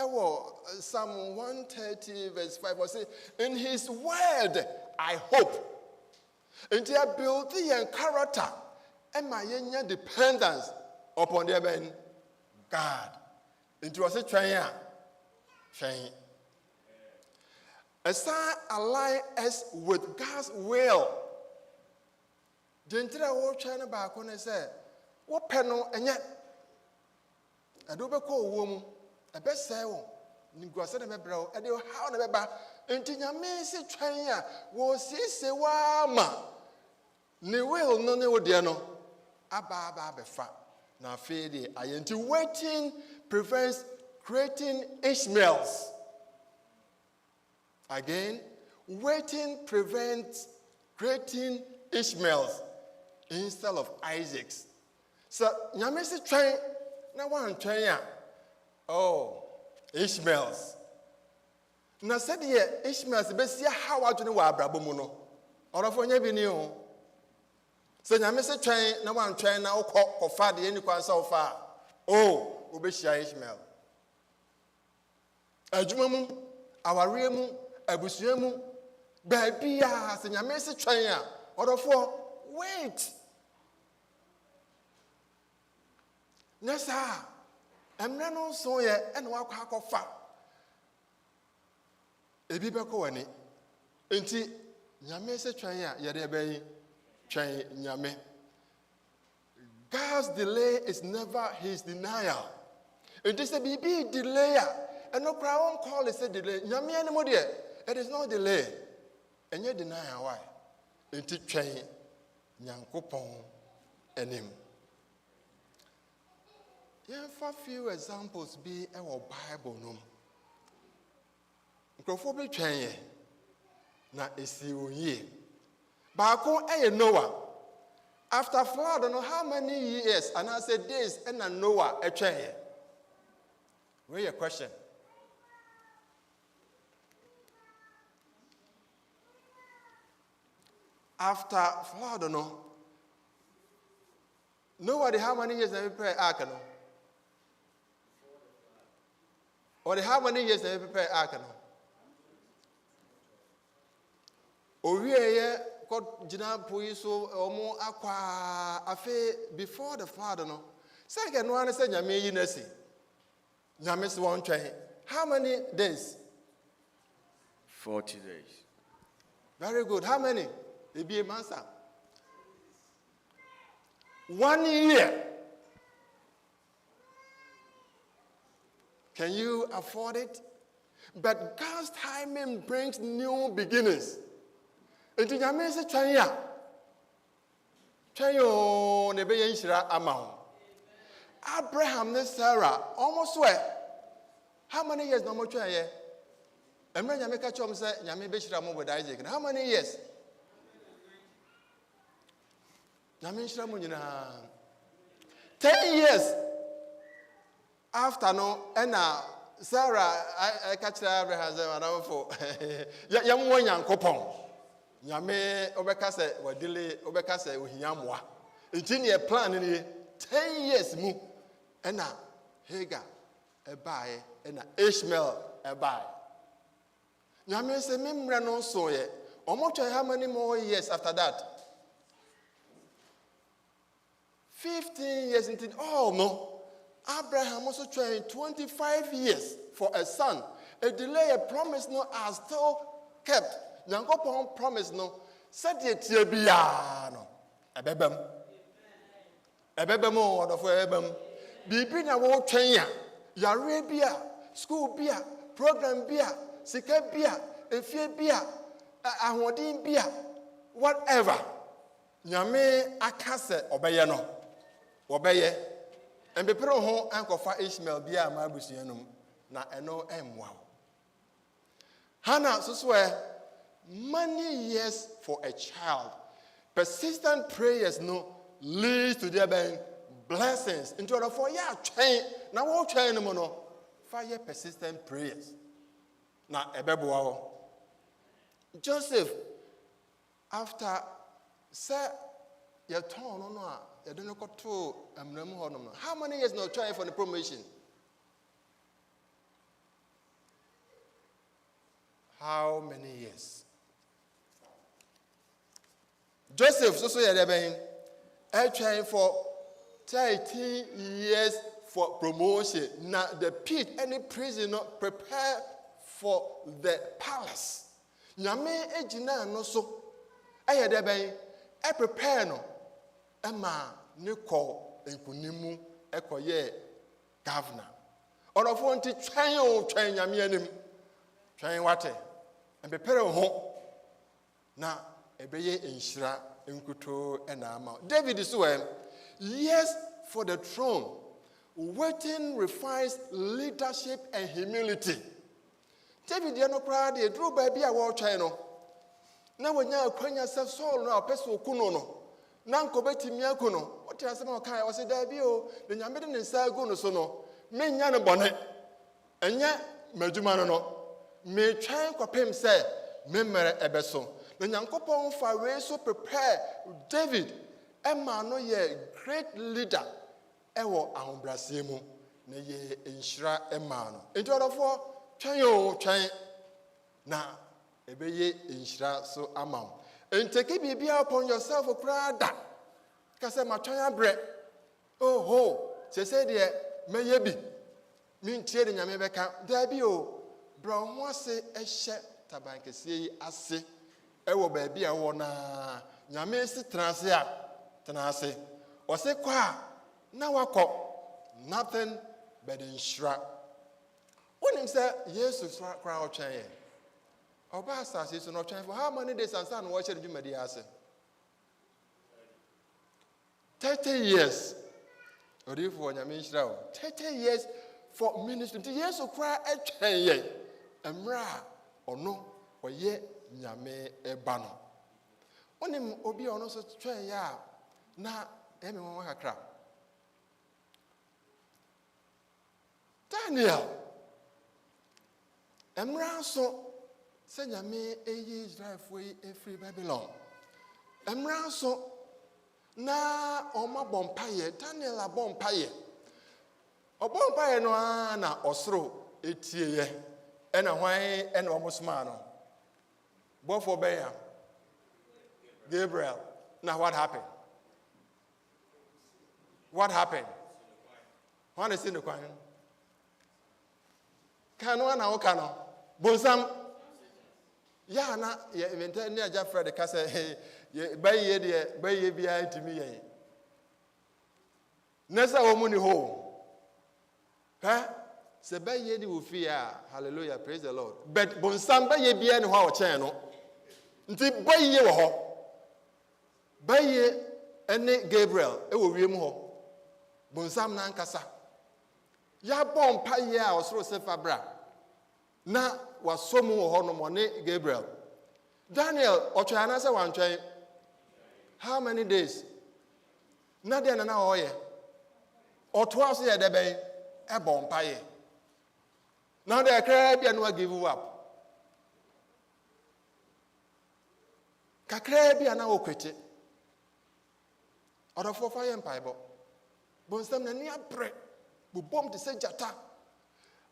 Psalm 130 verse 5 was say, in his word I hope. And they are building and character and my dependence upon their man God. And to say train. As I align us with God's will. The entire world China back when I said, what panel and yet I do be call woman a best say Niguasa never bro, and you how never until your man say train was this a wama. Ne will no diano. Abba befa. Now fade I until waiting prevents creating Ishmaels. Again, waiting prevents creating Ishmaels instead of Isaacs. So nyame say train na one train oh Ishmaels. Na said ye Ishmaels be see how adwene wa abrabo mu no. Orofo nya bi ni o. So nyame say train na one train na kofa de any kwansa ofa. Oh, obehia Ishmael. Adwuma mu, aware mu, abusua mu, ba bia se nyame say train a orofo wait. Nessa, emre no so ye ene wakwa akofa. Ebi be ko wani. Enti nyame se twan a ye de ben twan nyame. God's delay is never his denial. It is a baby delay. And no crown call is a delay. Nyame anymore there. It is not delay. And you deny why? It is train Nyankopon and him. For few examples be our Bible no. Probably train na esi onye. Baako Noah. After flood, I don't know how many years, and I said days, and Noah a train. Where's your question? After flood, no. Noah, how many years have you prepared ark? No. Or how many years have you prepared ark? No. Owiye got jina puiso omo akwa afe before the flood no. Second one say nyame yi nasi. Nyame se won twen. How many days? 40 days. Very good. How many? It be a master. 1 year. Can you afford it? But God's timing brings new beginnings. Enti nyame se twan ya. Twan yo ne be yenhira ama. Abraham and Sarah almost swear. How many years no more twan ye? Emre nyame ka chom se nyame be hira mo with Isaac. How many years? Nyame hira mo nyina. 10 years after no and Sarah I catch Abraham say manafo. Yam won Yankopon. Nyame obeka se wadile obeka se ohia moa. Enti ne plan ni 10 years mu ena Hagar ebae ena Ishmael ebae. Nyame se memre no so ye. Omotwe how many more years after that? 15 years into oh no. Abraham also trained 25 years for a son. A delay, a promise no are still kept. Nyankopon promise no said ye tie bia no ebebem o do for ebem bibi na wo twen ya yare bia school bia program bia sika bia efie bia ahodin bia whatever nyame akase obeye no obeye embepere ho ankofa Ishmael bia ma abusuanum na eno emwa Hannah so many years for a child. Persistent prayers no leads to their blessings. Into order for train. Now what train no 5 year persistent prayers. Now ebebo Joseph after say your turn no you don't go to how many years no trying for the promotion? How many years? Joseph so trying for 13 years for promotion. Now the pit, any prisoner prepare for the palace. Nyame ejina no so. I prepare no. Emma Niko enkunimu ekoye governor. Orofo nti twan nyame anim. Twan wate. And prepare ho. Na ebeye enhira enkuto enama. David is yes for the throne. Waiting refines leadership and humility. David no crowd dey drew baby a wo twan no. Na wonya akwanya se Saul no apeso okuno no. Na nkobetimi akuno. What you say kai o se da bi o, the nyame de nsa agu no so no. Menya no bone. Enya madwuma no. Me twan kopem say memere ebeso. The Nyankopon fa we so prepare David Emma no ye great leader ewo ahombrase mu na ye enhira Emma no. Enti odofo twan na ebeye enhira so amam. Enti ke bibia upon yourselfokrada. Ka say matwan abre. Oh ho, say de meye bi. Min tie de nyame beka. Da bi o. Bro ho ase ehye tabankese yi ase. Ewo baby a wona nyame si tenase. Ose kwa na wako nothing but inshra. When him say Jesus cry out chain. Oba asase so no chain for how many days and son watch the Jumadi ase? 30 years. Odi for nyame inshra. 30 years for ministry. Jesus cry a chain ye. Emra ono oye nyame ebano. When him obi ono so chain ya na emi mo kakra. Daniel Emra so se nyame eyi Israel for free Babylon. Emra so na oma bompaye Daniel a bompaye. Obompaye no na osoro etieye ena hwan ena omosma no. Bofo beya Gabriel. Now what happened? What happened? When is in the coin? Kano na okano. Bonsam. Ya na ye inventa ni aja Fred ka say baye de baye bia ntimi yen. Nesa wo mu ni ho. Ha? Se baye di wo fi a. Hallelujah, praise the Lord. But bonsam baye bia ni ho a chen no. Nti baye wo ho. Baye ene Gabriel e wo wiem ho. Bonsam na nkasa. Ya bompa ye a osoro se fabra. Na wasomu wo ho no mo ne Gabriel. Daniel otwana se wantwen. How many days? Na de na ho ye. Otwa so ye de ben e bompa ye. Now they cry bia no give you up. Kakra bia na okwete. Orofo fa ye mpaibo. Bonsam na ni abre. Bubom te se jata.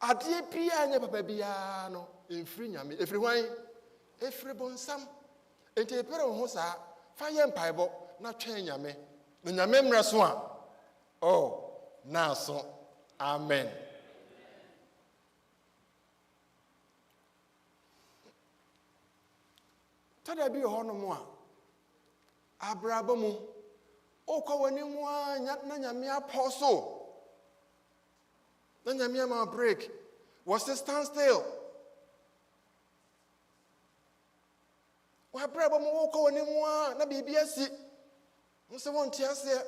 Ade pia nya papa bia no enfri nyame. Efri hwan? Efri bonsam. Ente pere ho sa fa ye mpaibo na twen nyame. Na nyame mra so a. Oh, na so. Amen. Tada bi ho no mo a. Abrabamu. Okwa wani mu a na nyame apostle. Na nyame ma break. Was it stand still? Wa Abrabamu okwa wani mu a na bibia si. Nse won ti ase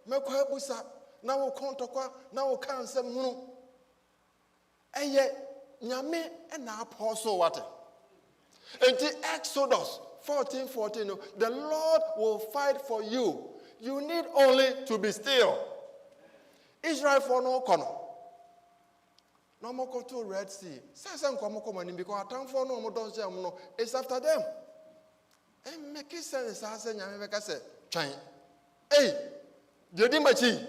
mekwa abusa na wo kontokwa na wo kansem hunu. Eye nyame na apostle wate. Until Exodus 14:14, the Lord will fight for you. You need only to be still. Israel for no corner. No more go to Red Sea. Says because time for no more don't say no. It's after them. And make it sense. I say nyame say chain. Hey, Jedi machi.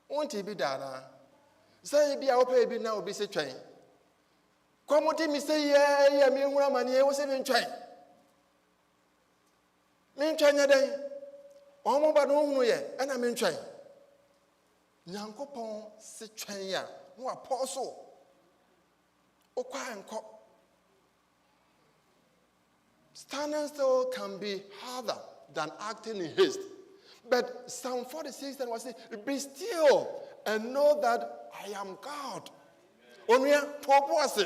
Won't be dada. Say be a pay be now be say chain. Come on, me say yeah, me hura mani we say me chain. Me chain ya dey. Omo ba no hunu ye, e na me chain. Nyankopon se chain ya, no apostle. Okwa enko. Standing still can be harder than acting in haste. But Psalm 46 was say, be still and know that I am God. Only purpose.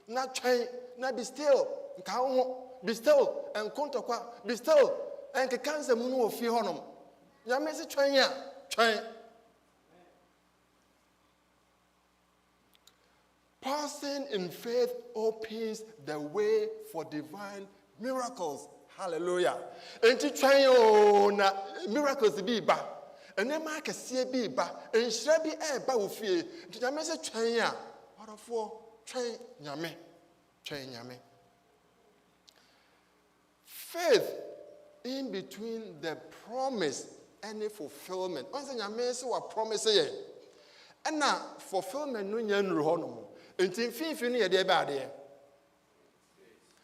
Not chain, not be still. Be still and kontokwa. Be still and cancer munu of fear honum. Yamesi train ya. Train. Passing in faith opens the way for divine miracles. Hallelujah. And to train na miracles be ba. And then mark a see be ba. And shrabi e ba of fear. To Yamesi train ya. What of for train yame. Train yame. Faith in between the promise and the fulfillment. Once you say what promise ye, and now fulfillment no nyan ruhono. Until fin ye de ba de.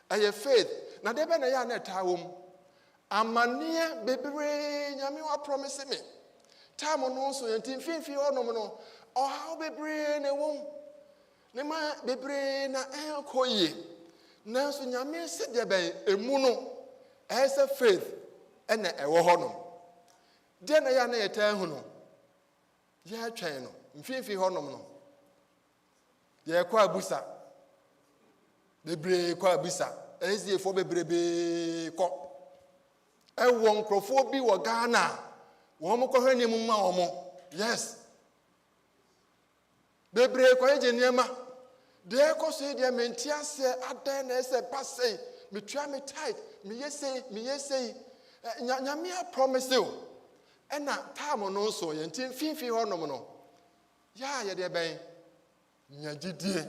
Aye faith. Na de be na ya na tawom. Amania bebre nyame wa promise me. Time no so until fin hono no. O how bebre na wom. Ne ma bebre na enkoye. Na so nyame se de ben emu no. As a faith and a wohonum. deɛ na yɛ na yɛtaa hu no yɛatwɛn no mfimfini hɔnom no yɛkɔ abusa bebree kɔ abusa ɛsiefoɔ bebrebee kɔ ɛwɔ nkurɔfoɔ bi wɔ Ghana a wɔn kɔhwɛ nneɛma ma wɔn yes bebree kɔyɛ nneɛma deɛ ɛkɔ so deɛ mente asɛ adan na ɛsɛ ba sei metua me tight meyɛ sei nyame a promise o ɛna time no nso yɛn ti mfimfini hɔnom no yaa yɛde bɛn nyagidie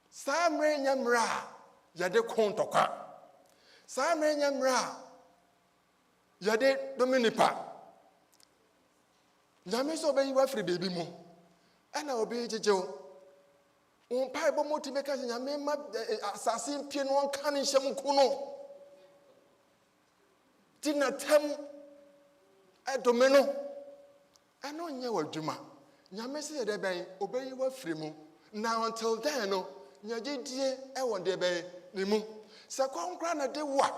saa mmerɛ nyɛ mmerɛ a yɛde ko ntɔkwa saa mmerɛ nyɛ mmerɛ a yɛde dome nipa nyame sɛ ɔbɛyi wafiri baabi mu ɛna ɔbɛyi gyegyew wo mpaebɔ mu tumi ka sɛ nyame ma asase mpie no ɔnka ne nhyɛm nko no ti natam ɛdome no ɛno nyɛ w'adwuma nyame sɛ yɛde bɛn ɔbɛyi wafiri mu na until then no nyagedie ɛwɔ deɛ bɛn ne mu sɛ kɔnkora na de wa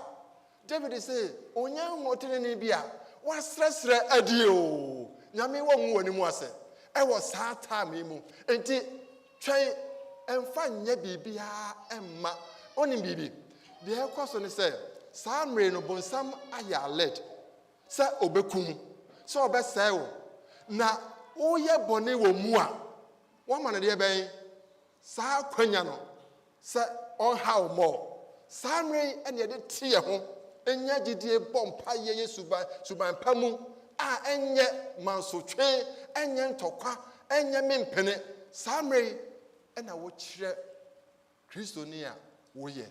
David sɛ ɔnyɛ mmɔtene bi a wasrɛsrɛ adie o nyame wɔ nwu wɔ ne mu asɛ ɛwɔ saa time yi mu enti twɛn ɛmfa nyɛ biribiara ɛmma ɔnim biribi deɛ ɛkɔ so ne sɛ saa mmerɛ no bonsam ayɛ alert sɛ ɔbɛkum sɛ ɔbɛsɛe wo na woyɛ bɔne wɔ mu a wɔma no deɛ bɛn saa kwanya no sɛ ɔnha wo mmɔ saa mmerɛ yi ɛne yɛde te yɛ ho ɛnya gyidie bɔ mpa yɛyɛ suban pa mu a ɛnyɛ mansotwe ɛnyɛ ntɔkwa ɛnyɛ mempene saa mmerɛ yi ɛna wokyerɛ kristoni a woyɛ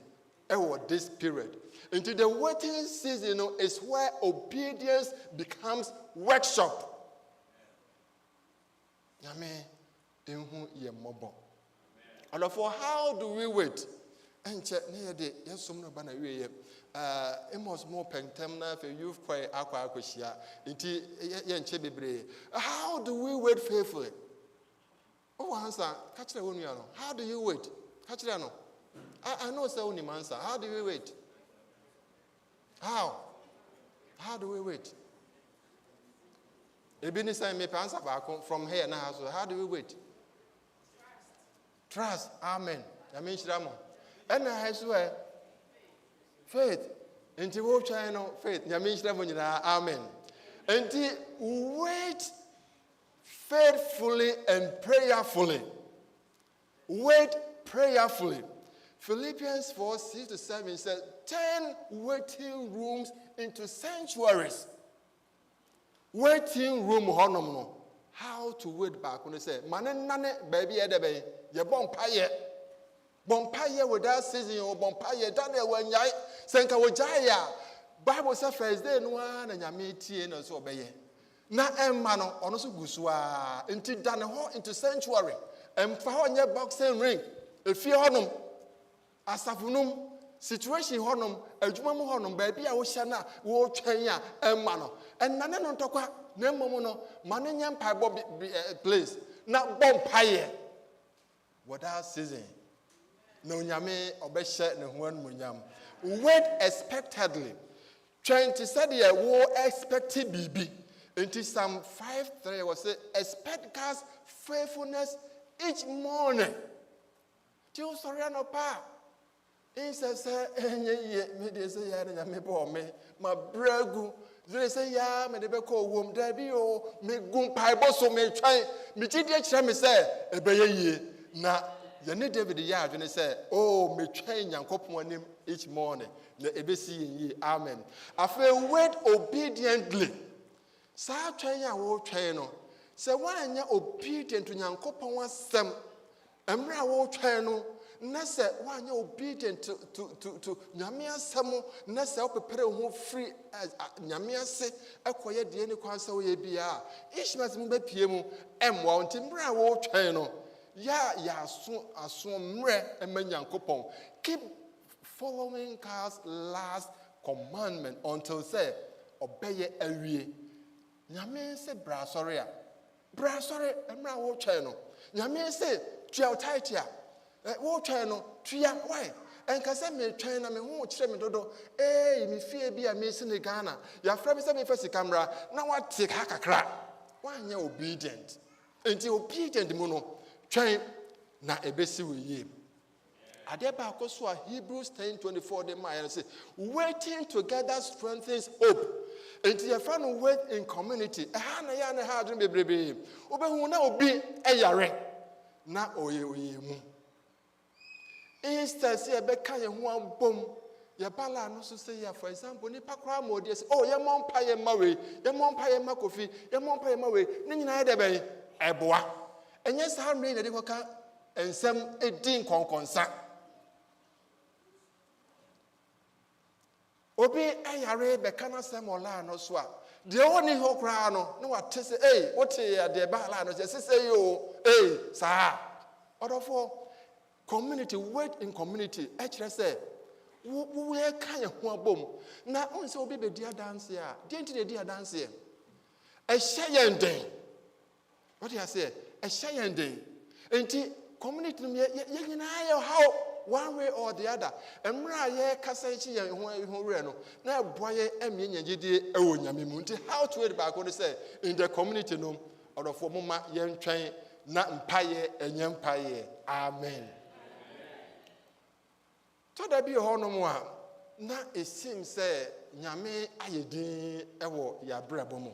ɛwɔ this period into the waiting season is where obedience becomes workshop nyame ɛhu yɛ mmɔbɔ adɔfoɔ how do we wait ɛnkyɛ ne yɛde yɛsom no ba na wieɛ Amos mo pɛntɛm na afei youth choir akɔhyia nti yɛnkyɛ bebree how do we wait faithfully oh answer ka kyerɛ wo nua no how do you wait ka kyerɛ no I know sɛ wonim answer how do we wait how do we wait ebi ne sɛ mepɛ answer baako from here na ha so how do we wait trust amen nyame nhyira mo ɛna ha so faith nti wo twan no faith nyame nhyira mo nyinaa amen nti wait faithfully and prayerfully wait prayerfully Philippians 4:6-7 says 10 waiting rooms into sanctuaries waiting room honom no how to wait back when they say mane nane baby edebe ye bompaye without season or bompaye that they when yai senka wojaya Bible say first day no na nyame tie na so obeye na emma no ono so gusu a enti dane ho into sanctuary emfa ho nye boxing ring efie honom asafunum situation honom adwuma mu honom baby a wo hye na wo twen a emma no enane no ntokwa na mmom no mane nya mpaebo place na bompaye without season no nyame obehye ne ho anmunyam wait expectedly trying to say the wo expect bibi into Psalm 5:3 was say expect God's faithfulness each morning till sorry no pa in say enye me dey say ya nyame bo me ma bragu they say ya me dey be call wom da bi o me gun pai bo so me twan me gidi a kire me say ebeye yie na yene David ya adwene say oh me twan Nyankopon anim each morning na ebesi yie amen afa wait obediently sa twan ya wo twan no say wanya obedient to Nyankopon asem emra wo twan no na say wanya obedient to nyame asem na say opepere ho free nyame ase ekoye de ni kwan say wo ye bia ishmas mu be pie mu emwa nti mra wo twan no ya aso mre emanyankopon keep following God's last commandment until say obeye awie nyame se brasore emra wo twan no nyame se tuel tight a What channel? Tria, why? And Casame China, me won't tell me dodo. Eh, me fear be a mason in Ghana. Your friend is a first camera. Now what take hack a crack? Why you obedient? Until obedient mono. Train na ebesi with ye. Adeba Koswa Hebrews 10:24 the Maya say, waiting together strengthens hope. Until your friend wait in community. A hana yana hard me brebe. Obehuna obi a yare. Na oye mu. Instead, say a beka ye one boom. Your bala no so say, for example, ni pakra modi say, oh, your mom pay mawe, your mom pay makofi, your mom pay mawe, nina debe eboa. And yes, how many they work and some 18 consa. Obi ayare bekana semola no swa. The only ho kra no what say, hey, what ye the bala no say yo, hey, sa. Other for community, wait in community. Actually say, we kind of one boom. Now, on so be dear dance here. Didn't the dear dance here? A shy day. What do you say? A shy day. And the community, you know how one way or the other. And Maya Cassachi and who reno. Now, boy, and me and Jidi, oh, Yamimunti, how to wait back what they say in the community no or the former young train, not empire and young pie. Amen. So there be a honor more. Now it seems say Nyame ayedin ewo ya brebomo.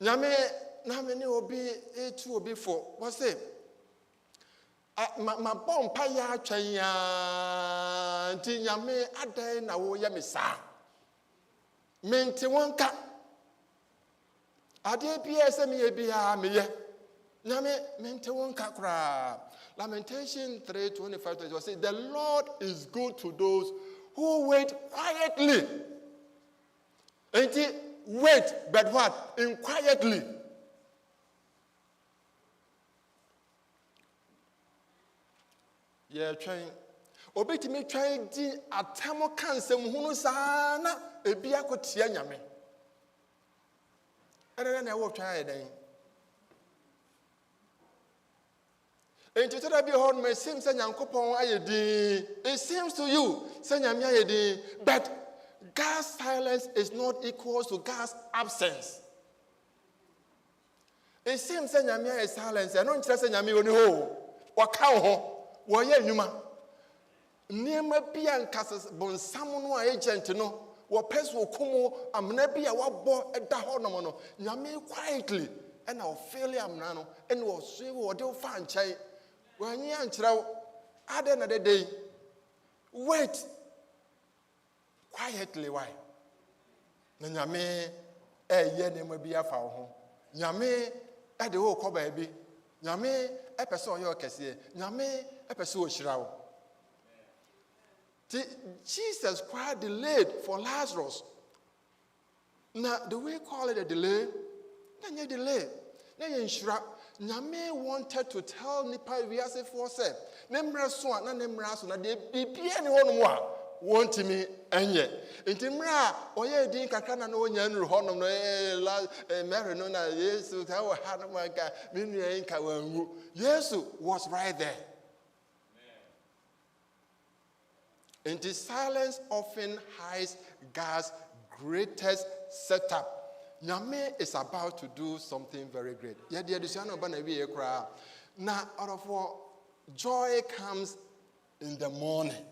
Nyame na me ne obi etu obi for. What say? Ma bom pa ya atwan ya nti Nyame adan na wo ya me sa. Menti wonka. Ade bia se me bia me ye. Nyame menti wonka kra. Lamentation 3:25 was say, the Lord is good to those who wait quietly. And he wait, but what? In quietly. Yeah, trying. Obeti me trying di atamo kanse muhunu sana ebia kotia nyame. Ere na wo try den. And to tell you how it seems it seems to you, but God's silence is not equal to God's absence. It seems that Nyamia is silence. I don't just say Nyami on ho. Wakao, Waya Numa. Nema Pian Casas Bon Samono agent no. Wapes will come, I'm never a wabo at the hormono. Nyami quietly, and I'll fail him nano, and we'll see what they'll find. When you answer, add another day. Wait quietly. Why? Nyame ye name be a foul. Nyame at the whole baby. Nyame a person your cassia. Nyame a person shroud. Jesus quite delayed for Lazarus. Now, the way call it a delay, then you delay. Then you shroud. Nyame wanted to tell Nipa Viase for say, Nemra Swan, na Nemra Swan, de Bibia ni one more. Want me enye. Intimra, oye din kakana no nyan honom no Mary no na Yesu ta wa hanamaka, minu enka wangu. Yesu was right there. And the silence often hides God's greatest setup. Nyame is about to do something very great. Now, out of all, joy comes in the morning.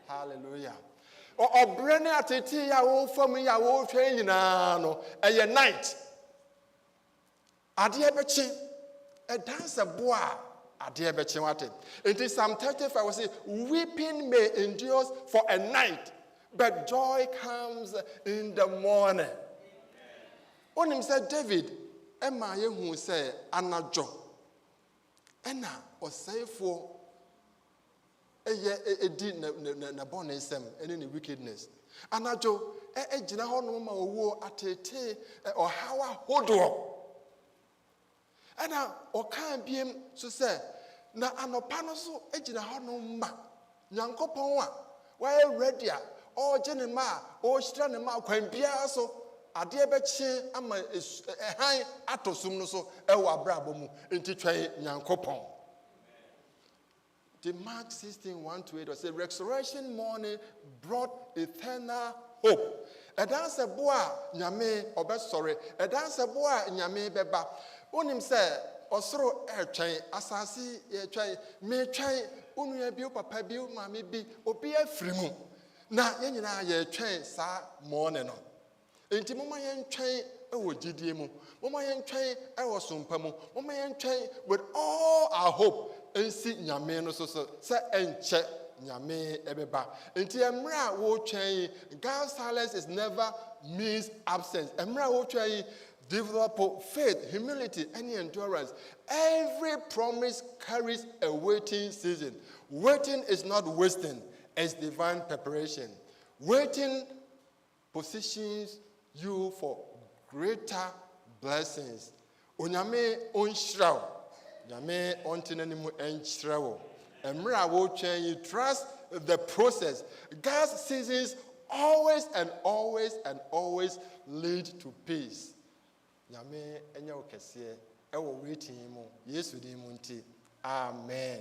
Hallelujah. Or bring at it, ya will from ya will train no, and your night. Adia Bechi, a dancer boy, Adia Bechi water. It is Psalm 35 will say, weeping may endure for a night, but joy comes in the morning. On him said David, Emma who say Anajo. Enna or say for a did na bonism and any wickedness. Anajo, a jinahon war at a tea or how a hodo. Anna or can't be him to say, na anopanoso a jinahon ma, Yanko Ponwa, while redia, or Jenema, or Stranema, when Piasso. Adeɛ bɛkye ama han atosum no so ɛwɔ abrabɔ mu nti twɛn Nyankopɔn. The Mark 16:1-8 was a resurrection morning brought eternal hope. And that's a boy, Nyame, sorry, and that's a boy, Nyame Beba. Unim say, Osoro air train, Asasi air train, me train, Unia Bill, Papa Bill, Mammy B, Obia Frimu. Na Yanina ye train, sa morning. Inti Mama Yan train, GDM, Mama Yan train, Sumpamo, Mama Yan train with all our hope. And see Nyame no so say enche Nyame ebeba. Enti emra wo twen God's silence is never means absence. Emra wo twen develop faith, humility, and endurance. Every promise carries a waiting season. Waiting is not wasting, it's divine preparation. Waiting positions you for greater blessings. Onyame onshraw. Nyame ontinanimu enchrawo. Emra wo chen you trust the process. God's seasons always and always and always lead to peace. Nyame enya okese ewo waiting mu Yesu di mu nti. Amen.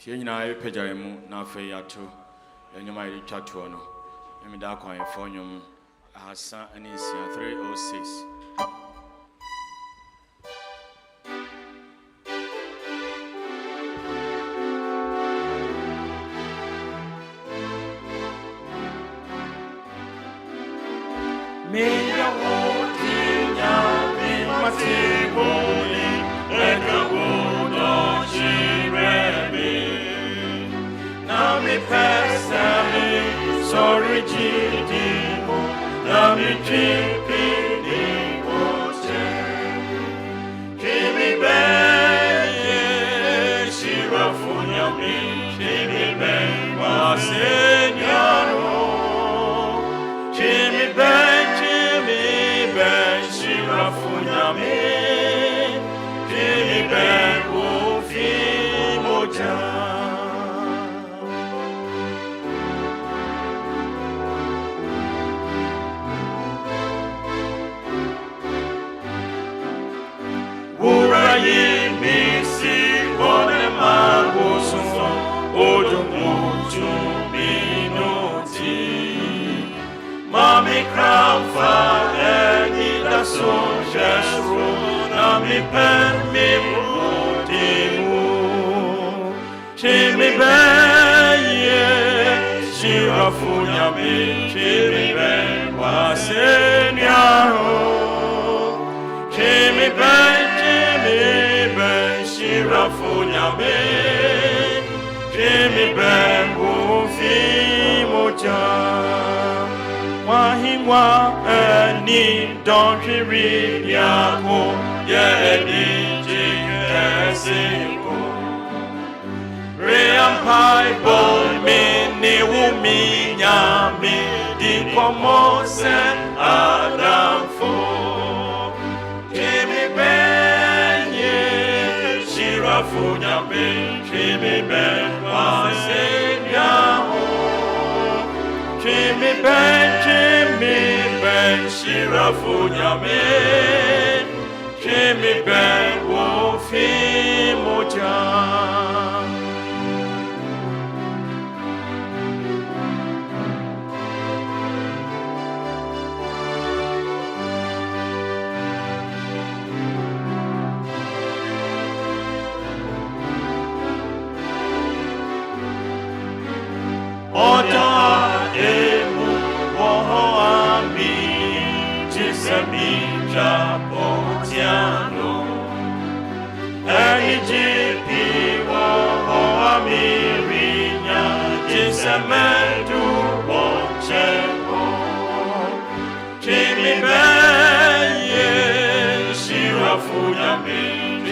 Tiena e pejaimu na fe yato enyoma iri twatwo no emida kwan efo nyom asa anisia 306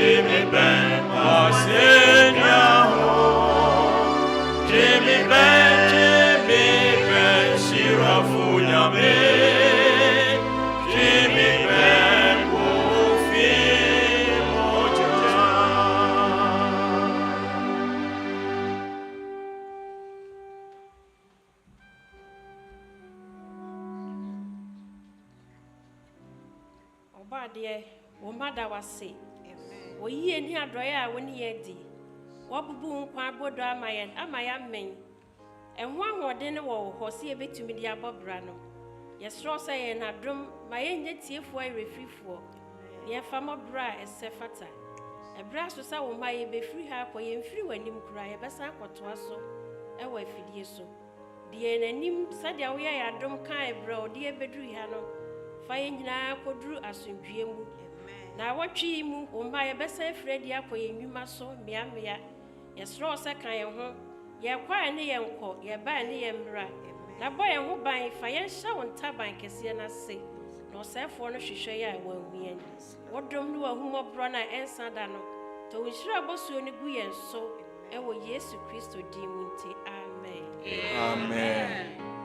Jimmy Ben, Obadeɛ, wo mada wase. Oyi eni adɔyɛ a woni yedi. Wabubu nkwa bodo amayen, amayamen. Enho ahoɔden ne wo hɔ se ebetumi di abɔbra no. Yɛsrɛ sɛ yɛ nadom ma yɛnyɛ tiefoɔ ɛrefrifoɔ. Yɛfa mɔbra ɛsɛ fata. Ɛbra so sɛ wo ma yɛbɛfiri ha akɔ yɛmfiri w'anim kura yɛbɛsa akɔtoa so ɛwɔ afidie so. Deɛ n'anim sɛdeɛ woyɛ yɛadom ka ɛbrɛ ɔde yɛbɛduru ha no fa yɛn nyinaa kɔduru asomdwie mu. Na wɔtwe mu wo ma yɛbɛsa afiri adi akɔ yɛn nnwuma so mmeammea. Yɛsrɛ sɛ ka yɛn ho yɛkɔ ne yɛnkɔ yɛba ne yɛmmra. Na bɔ yɛn ho ban fa yɛn hyɛ wo ntaban kɛseɛ no ase. Na ɔsɛefoɔ no hwehwɛ yɛ a wɔahu yɛn. Wɔdom ne w'ahumɔborɔ no a ɛnsa da no tɔ wo nhyira abɔsuo no gu yɛn so ɛwɔ Yesu Kristo din mu nti amen. Amen.